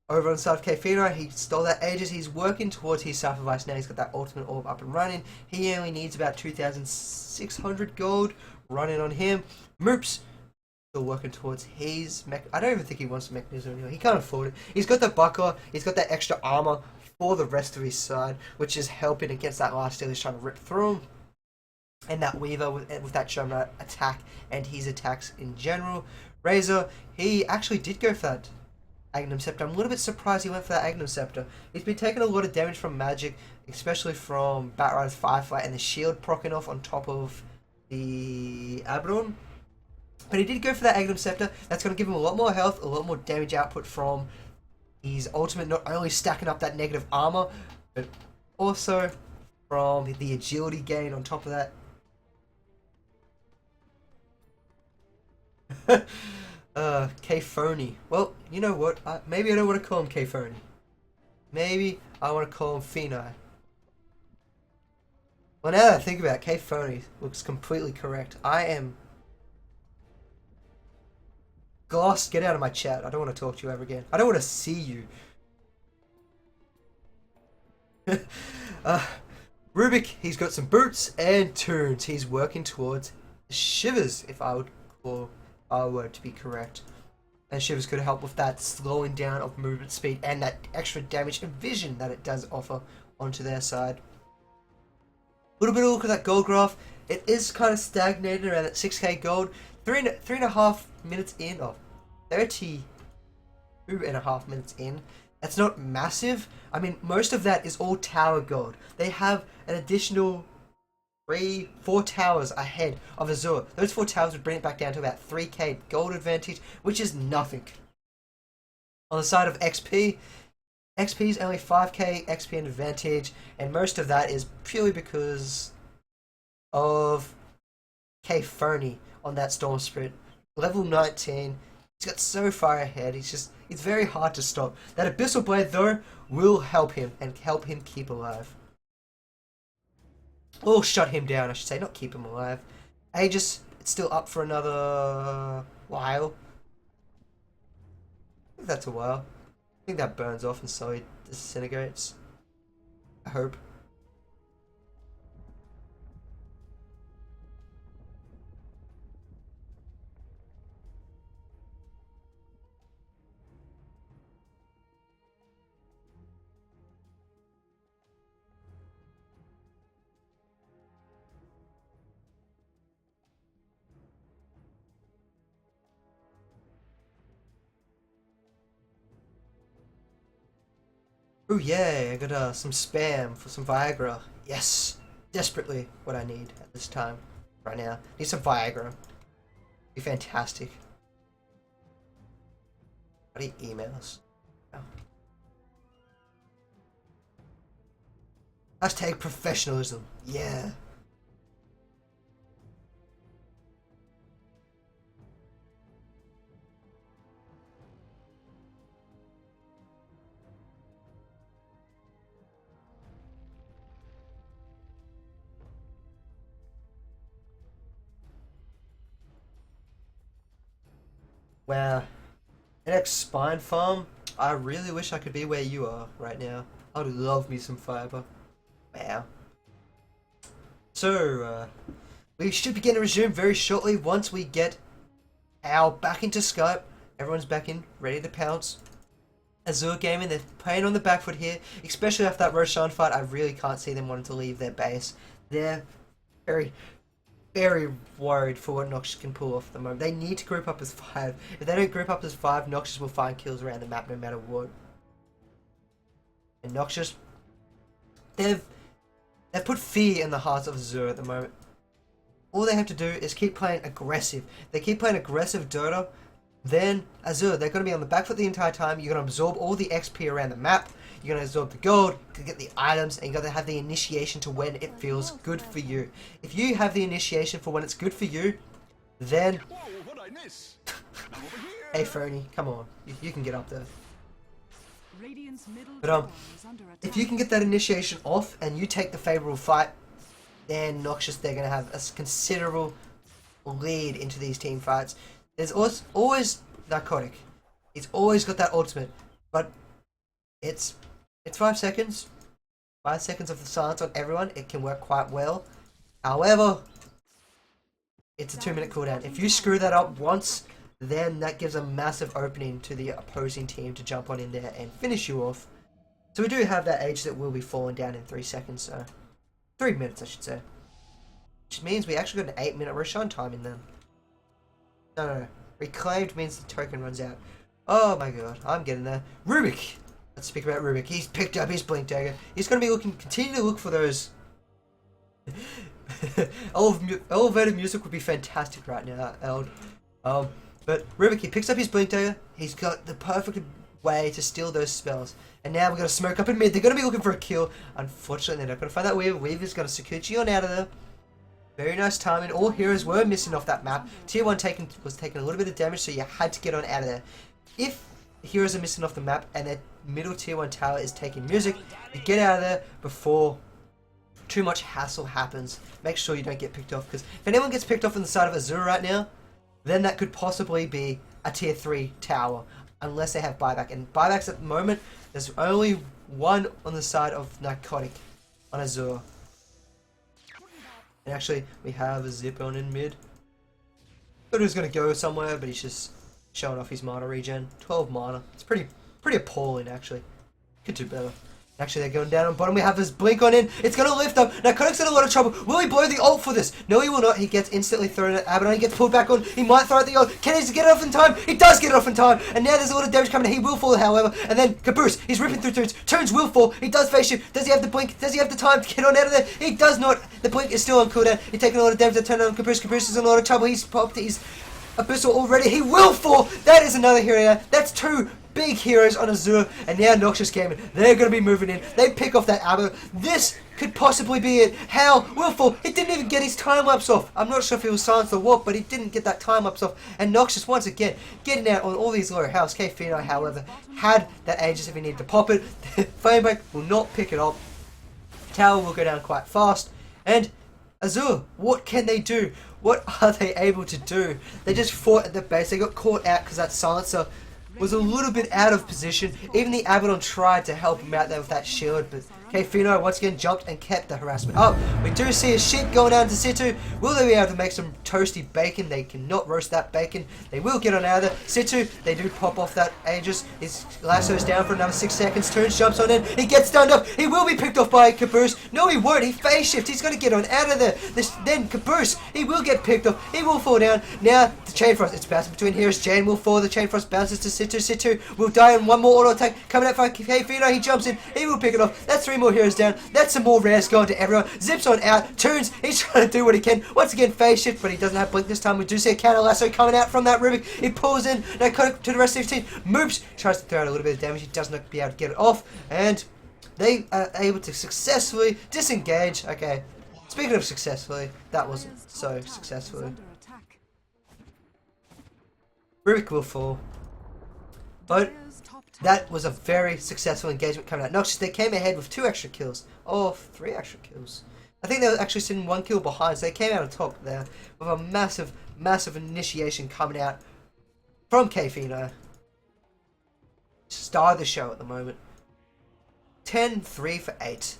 Speaker 1: Over on the side of Kfino, he stole that ages. He's working towards his sacrifice now. He's got that ultimate orb up and running. He only needs about 2,600 gold running on him. Moops still working towards his mech. I don't even think he wants the mechanism anymore. He can't afford it. He's got the buckler. He's got that extra armor for the rest of his side, which is helping against that last steal he's trying to rip through him. And that Weaver with that Showman attack and his attacks in general. Razor, he actually did go for that Agnum Scepter. I'm a little bit surprised he went for that Agnum Scepter. He's been taking a lot of damage from magic, especially from Batrider's Firefly and the shield proccing off on top of the Abaddon. But he did go for that Agnum Scepter. That's going to give him a lot more health, a lot more damage output from his ultimate, not only stacking up that negative armor, but also from the agility gain on top of that. Kphony. Well, you know what? Maybe I don't want to call him Kphony. Maybe I want to call him Phenai. Well, now that I think about it, Kphony looks completely correct. I am... Gloss, get out of my chat. I don't want to talk to you ever again. I don't want to see you. Rubik, he's got some boots and tunes. He's working towards Shivers, if I would call our word to be correct. And Shivers could help with that slowing down of movement speed and that extra damage and vision that it does offer onto their side. A little bit of a look at that gold graph. It is kind of stagnated around that 6k gold. 3.5 minutes in, or 32.5 minutes in. That's not massive. I mean, most of that is all tower gold. They have an additional 4 towers ahead of Azure. Those 4 towers would bring it back down to about 3k gold advantage, which is nothing. On the side of XP, XP is only 5k XP advantage, and most of that is purely because of Kphony on that Storm Spirit. Level 19, he's got so far ahead, it's very hard to stop. That Abyssal Blade, though, will help him, and help him keep alive. Or shut him down, I should say, not keep him alive. Aegis, it's still up for another while. I think that's a while. I think that burns off and slowly disintegrates. I hope. Oh yeah, I got some spam for some Viagra. Yes, desperately what I need at this time, right now. Need some Viagra. Be fantastic. Bloody emails. Oh. Hashtag professionalism. Yeah. Wow. Next Spine Farm. I really wish I could be where you are right now. I would love me some fiber. Wow. So, we should be getting resumed very shortly once we get Al back into Skype. Everyone's back in, ready to pounce. Azure Gaming, they're playing on the back foot here, especially after that Roshan fight. I really can't see them wanting to leave their base. They're very, very worried for what Noxious can pull off at the moment. They need to group up as 5. If they don't group up as 5, Noxious will find kills around the map no matter what. And Noxious, they've put fear in the hearts of Azure at the moment. All they have to do is keep playing aggressive. They keep playing aggressive Dota, then Azure, they're going to be on the back foot the entire time. You're going to absorb all the XP around the map. You're going to absorb the gold, to get the items, and you're going to have the initiation to when it feels good for you. If you have the initiation for when it's good for you, then Hey, Fernie, come on. You can get up there.
Speaker 2: Radiant's middle
Speaker 1: But,
Speaker 2: tower is under attack.
Speaker 1: If you can get that initiation off and you take the favorable fight, then Noxious, they're going to have a considerable lead into these team fights. There's always Narcotic. He's always got that ultimate, but it's 5 seconds. 5 seconds of the silence on everyone. It can work quite well. However, it's a 2-minute cooldown. If you screw that up once, then that gives a massive opening to the opposing team to jump on in there and finish you off. So we do have that age that will be falling down in 3 seconds. So 3 minutes, I should say. Which means we actually got an 8-minute Roshan time in them. No. Reclaimed means the token runs out. Oh my god, I'm getting there. Rubik! Let's speak about Rubik. He's picked up his Blink Dagger. He's going to be continue to look for those. Elevated music would be fantastic right now, Eld. But Rubik, he picks up his Blink Dagger. He's got the perfect way to steal those spells. And now we're going to smoke up in mid. They're going to be looking for a kill. Unfortunately, they're not going to find that Weaver. Weaver's going to secure Gion out of there. Very nice timing. All heroes were missing off that map. Tier 1 was taking a little bit of damage, so you had to get on out of there. If heroes are missing off the map and their middle tier 1 tower is taking music, you get out of there before too much hassle happens. Make sure you don't get picked off, because if anyone gets picked off on the side of Azure right now, then that could possibly be a tier 3 tower, unless they have buyback. And buybacks at the moment, there's only one on the side of Narcotic on Azure. And actually, we have a zip on in mid. Thought he was going to go somewhere, but he's just showing off his mana regen. 12 mana. It's pretty appalling, actually. Could do better. Actually, they're going down on bottom. We have his blink on in. It's going to lift up. Narcotic's in a lot of trouble. Will he blow the ult for this? No, he will not. He gets instantly thrown at Abaddon. He gets pulled back on. He might throw out the ult. Can he get it off in time? He does get it off in time. And now there's a lot of damage coming. He will fall, however. And then Caboose. He's ripping through Toons. Toons will fall. He does face shift. Does he have the blink? Does he have the time to get on out of there? He does not. The blink is still on cooldown. He's taking a lot of damage to turn on Caboose. Caboose is in a lot of trouble. He's popped his Abyssal already. He will fall. That is another hero. That's 2 big heroes on Azure, and now Noxious came in. They're going to be moving in. They pick off that Abaddon. This could possibly be it. Hal will fall. He didn't even get his time lapse off. I'm not sure if he was silenced or what, but he didn't get that time lapse off. And Noxious, once again, getting out on all these low house. K-Phenai, however, had that Aegis if he needed to pop it. Flamebreak will not pick it up. Tower will go down quite fast. And Azure, what can they do? What are they able to do? They just fought at the base. They got caught out because that silencer was a little bit out of position. Even the Abaddon tried to help him out there with that shield, but K-Phenai once again jumped and kept the harassment up. We do see a ship going down to Situ. Will they be able to make some toasty bacon? They cannot roast that bacon. They will get on out of there. Situ, they do pop off that Aegis. His lasso's down for another 6 seconds. Toons jumps on in. He gets stunned up. He will be picked off by Caboose. No, he won't. He phase shift. He's going to get on out of there. Then Caboose, he will get picked off. He will fall down. Now, the Chain Frost. It's bouncing between heroes. Jane will fall. The Chain Frost bounces to Situ. Situ will die on one more auto attack. Coming out for K-Phenai. He jumps in. He will pick it off. That's 3 more heroes down. That's some more rares going to everyone. Zips on out. Toons, he's trying to do what he can. Once again, phase shift, but he doesn't have blink this time. We do see a counter lasso coming out from that Rubik. He pulls in. Narcotic to the rest of his team. Moops tries to throw out a little bit of damage. He does not be able to get it off. And they are able to successfully disengage. Okay. Speaking of successfully, that wasn't so successfully. Rubik will fall. But that was a very successful engagement coming out. Noxious, they came ahead with 2 extra kills. Oh, 3 extra kills. I think they were actually sitting 1 kill behind, so they came out on top there with a massive, massive initiation coming out from K-Phenai. Star of the show at the moment. 10, 3 for 8.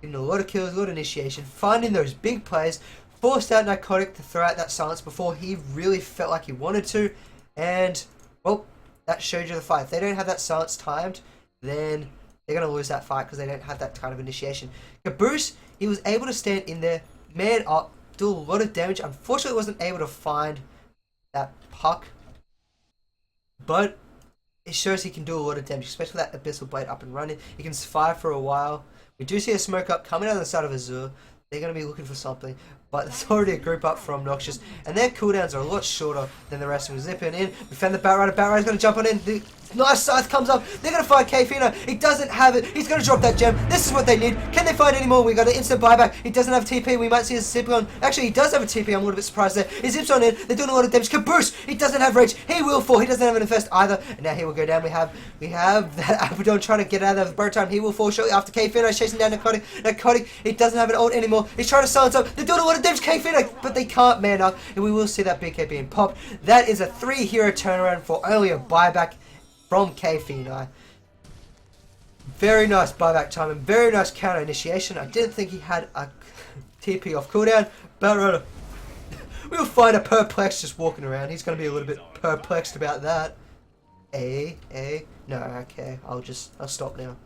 Speaker 1: Getting a lot of kills, a lot of initiation, finding those big plays, forced out Narcotic to throw out that silence before he really felt like he wanted to, and, well, that showed you the fight. If they don't have that silence timed, then they're going to lose that fight because they don't have that kind of initiation. Caboose, he was able to stand in there, man up, do a lot of damage. Unfortunately, wasn't able to find that puck, but it shows he can do a lot of damage, especially with that Abyssal Blade up and running. He can survive for a while. We do see a smoke up coming out of the side of Azure. They're going to be looking for something. but there's already a group up from Noxious, and their cooldowns are a lot shorter than the rest of them. Zipping in, we found the Batrider. Batrider's going to jump on in. The nice scythe comes up. They're going to find Kfina. He doesn't have it. He's going to drop that gem. This is what they need. Can they find any more? We got an instant buyback. He doesn't have TP. We might see a zip on. Actually, he does have a TP. I'm a little bit surprised there. He zips on in. They're doing a lot of damage. Caboose. He doesn't have rage. He will fall. He doesn't have an infest either. And now he will go down. We have that Abaddon trying to get out of the bird time. He will fall shortly after Kfina chasing down Narcotic. Narcotic. He doesn't have an ult anymore. He's trying to silence up. They're doing a lot of damage. Kfina, but they can't man up. And we will see that BK being popped. That is a 3-hero turnaround for only a buyback from Kfina. Very nice buyback time and very nice counter initiation. I didn't think he had a TP off cooldown. Batrider. We'll find a perplex just walking around. He's going to be a little bit perplexed about that. No, okay. I'll stop now.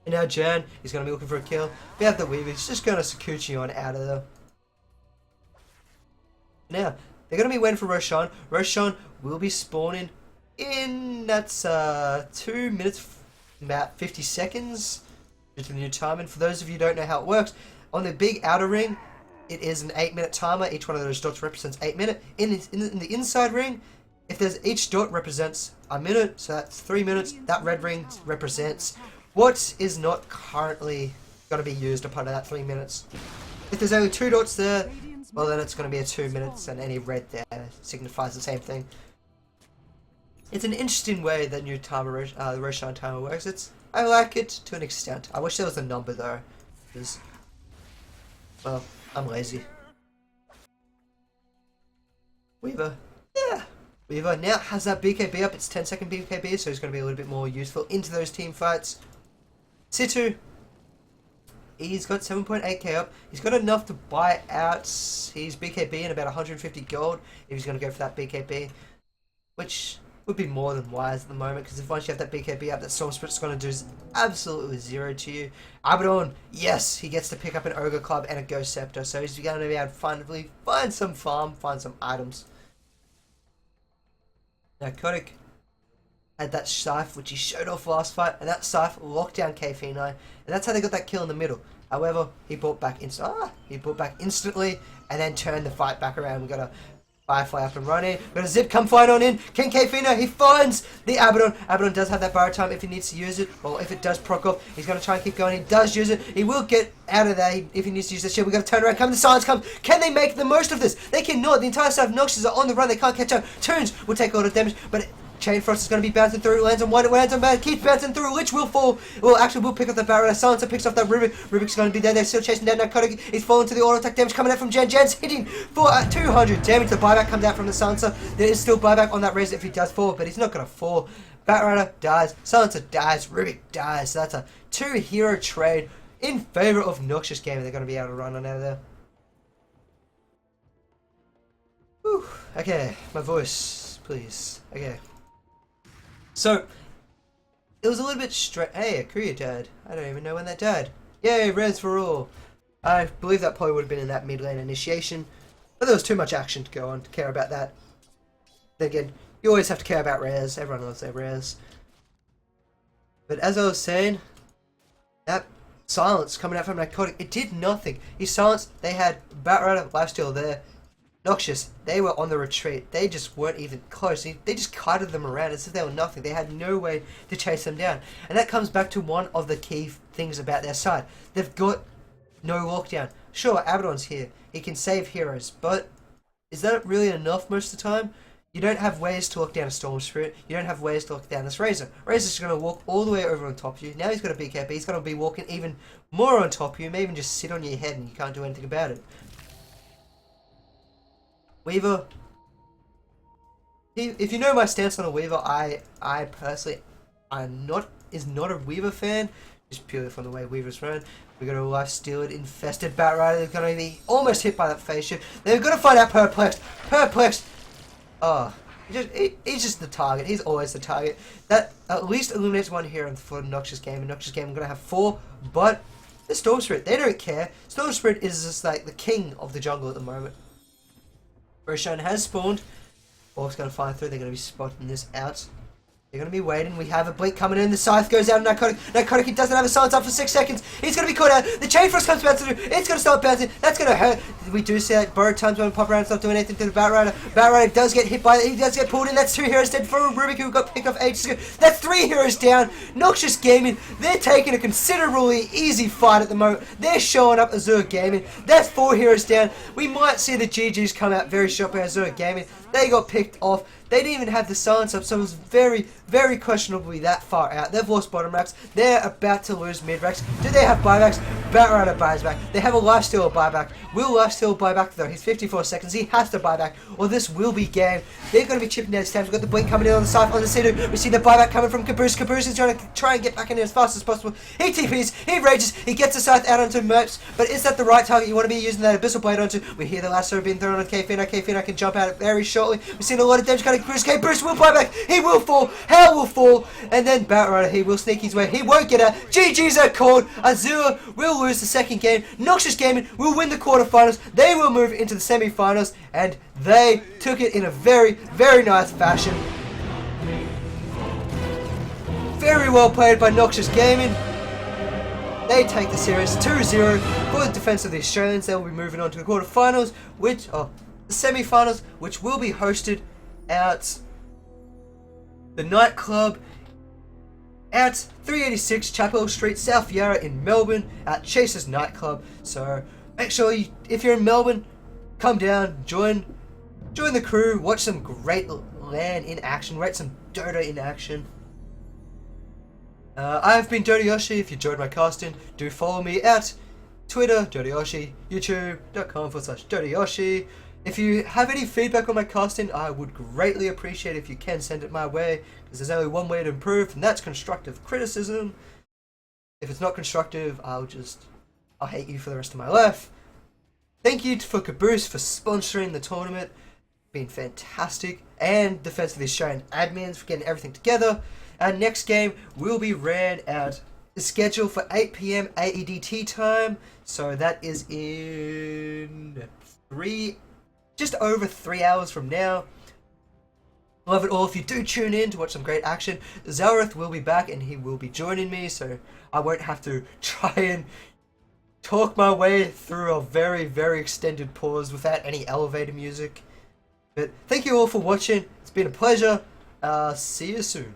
Speaker 1: And now Jan, he's going to be looking for a kill. We have the Weaver. He's just going to Sakuchi on out of there. Now, they're going to be waiting for Roshan. Roshan will be spawning in, that's 2 minutes, about 50 seconds, due to the new timing. For those of you who don't know how it works, on the big outer ring, it is an 8-minute timer. Each one of those dots represents 8 minutes. In the inside ring, if there's each dot represents a minute, so that's 3 minutes. That red ring represents what is not currently going to be used upon that 3 minutes. If there's only 2 dots there, well then it's going to be a 2 minutes, and any red there signifies the same thing. It's an interesting way that new timer, the Roshan timer works. I like it to an extent. I wish there was a number though, because, well, I'm lazy. Weaver, yeah. Weaver now has that BKB up. It's 10-second BKB, so he's going to be a little bit more useful into those team fights. Situ, he's got 7.8k up. He's got enough to buy out his BKB in about 150 gold if he's going to go for that BKB, which would be more than wise at the moment, because if once you have that BKB up, that Storm Spirit's going to do absolutely 0 to you. Abaddon, yes, he gets to pick up an Ogre Club and a Ghost Scepter, so he's going to be able to finally find some farm, find some items. Narcotic had that Scythe, which he showed off last fight, and that Scythe locked down Kfina, and that's how they got that kill in the middle. However, he brought back instantly, and then turned the fight back around. We got a Firefly up and running. We've got a Zip come flying on in. King Kfina, he finds the Abaddon. Abaddon does have that barra time if he needs to use it, or if it does proc off, he's going to try and keep going. He does use it. He will get out of there if he needs to use the shield. We've got to turn around. Come, the silence comes. Can they make the most of this? They cannot. The entire side of Noxious are on the run. They can't catch up. Toons will take a lot of damage, but Chain Frost is going to be bouncing through, lands on one, it lands on bad, keeps bouncing through, Lich will fall, well actually will pick up the barrier, Silencer picks up that Rubik, Rubik's going to be there, they're still chasing down Narcotic, he's falling to the auto attack damage coming out from Jan, Jan's hitting for 200 damage, the buyback comes out from the Silencer, there is still buyback on that Razor if he does fall, but he's not going to fall, Batrider dies, Silencer dies, Rubik dies, so that's a 2-hero trade in favour of Noxious Gaming. They're going to be able to run on out of there. Whew. Okay, my voice, please, okay. So, it was a little bit straight. Hey, Akuya died. I don't even know when that died. Yay, res for all. I believe that probably would have been in that mid lane initiation. But there was too much action to go on to care about that. Then again, you always have to care about res. Everyone loves their res. But as I was saying, that silence coming out from Narcotic, it did nothing. He silenced, they had Batrider, Lifesteal there. Noxious, they were on the retreat. They just weren't even close. They just kited them around as if they were nothing. They had no way to chase them down. And that comes back to one of the key things about their side. They've got no lockdown. Sure, Abaddon's here. He can save heroes. But is that really enough most of the time? You don't have ways to lock down a Storm Spirit. You don't have ways to lock down this Razor. Razor's going to walk all the way over on top of you. Now he's got a BKB. He's going to be walking even more on top of you. May even just sit on your head and you can't do anything about it. Weaver, if you know my stance on a Weaver, I personally is not a Weaver fan, just purely from the way Weavers run. We got a Lifesteal infested Batrider. They're going to be almost hit by that phase shift. They're going to find out Perplexed. Perplexed. Oh, he's just the target. He's always the target. That at least eliminates one hero for Noxious Game. And Noxious Game, I'm going to have 4, but the Storm Spirit, they don't care. Storm Spirit is just like the king of the jungle at the moment. Roshan has spawned. Orc's going to fly through. They're going to be spotting this out. They're going to be waiting. We have a blink coming in. The scythe goes out of Narcotic. Narcotic, he doesn't have a silence up for 6 seconds. He's going to be caught out. The Chain Frost comes bouncing through. It's going to start bouncing. That's going to hurt. We do see that borrowed times when we pop around, it's not doing anything to the Batrider. Batrider does get hit by it. He does get pulled in. That's 2 heroes dead for Rubik, who got picked off ages ago. That's 3 heroes down. Noxious Gaming, they're taking a considerably easy fight at the moment. They're showing up Azure Gaming. That's 4 heroes down. We might see the GGs come out very short by Azure Gaming. They got picked off. They didn't even have the silence up, so it was very, very questionably that far out. They've lost bottom racks. They're about to lose mid racks. Do they have buybacks? Batrider buys back. They have a lifesteal buyback. Will lifesteal buy back though? He's 54 seconds. He has to buy back, or this will be game. They're going to be chipping down his times. We've got the blink coming in on the side on the C2. We see the buyback coming from Caboose. Caboose is trying to get back in there as fast as possible. He TPs. He rages. He gets the scythe out onto Merps. But is that the right target you want to be using that Abyssal Blade onto? We hear the lasso being thrown on K-Fino. K-Fino can jump out very shortly. We've seen a lot of damage coming to Bruce. Bruce will buy back. He will fall. Hell will fall. And then Batrider, he will sneak his way. He won't get out. GG's are called. Azure will lose the second game. Noxious Gaming will win the quarterfinals. They will move into the semi-finals. And they took it in a very, very nice fashion. Very well played by Noxious Gaming. They take the series 2-0 for the defense of the Australians. They will be moving on to the quarterfinals, the semi-finals, which will be hosted at the nightclub at 386 Chapel Street, South Yarra in Melbourne at Chase's nightclub. So make sure if you're in Melbourne, come down, join the crew, watch some great LAN in action, rate some Dota in action. I've been Dota Yoshi. If you enjoyed my casting, do follow me at Twitter, Dota Yoshi, youtube.com/Dota Yoshi. If you have any feedback on my casting, I would greatly appreciate if you can send it my way, because there's only one way to improve, and that's constructive criticism. If it's not constructive, I'll hate you for the rest of my life. Thank you for Caboose for sponsoring the tournament. Been fantastic. And Defense of the Australian admins for getting everything together. Our next game will be ran at the schedule for 8 PM AEDT time. So that is in just over 3 hours from now. Love it all. If you do tune in to watch some great action, Zareth will be back and he will be joining me, so I won't have to try and talk my way through a very, very extended pause without any elevator music. But thank you all for watching. It's been a pleasure. See you soon.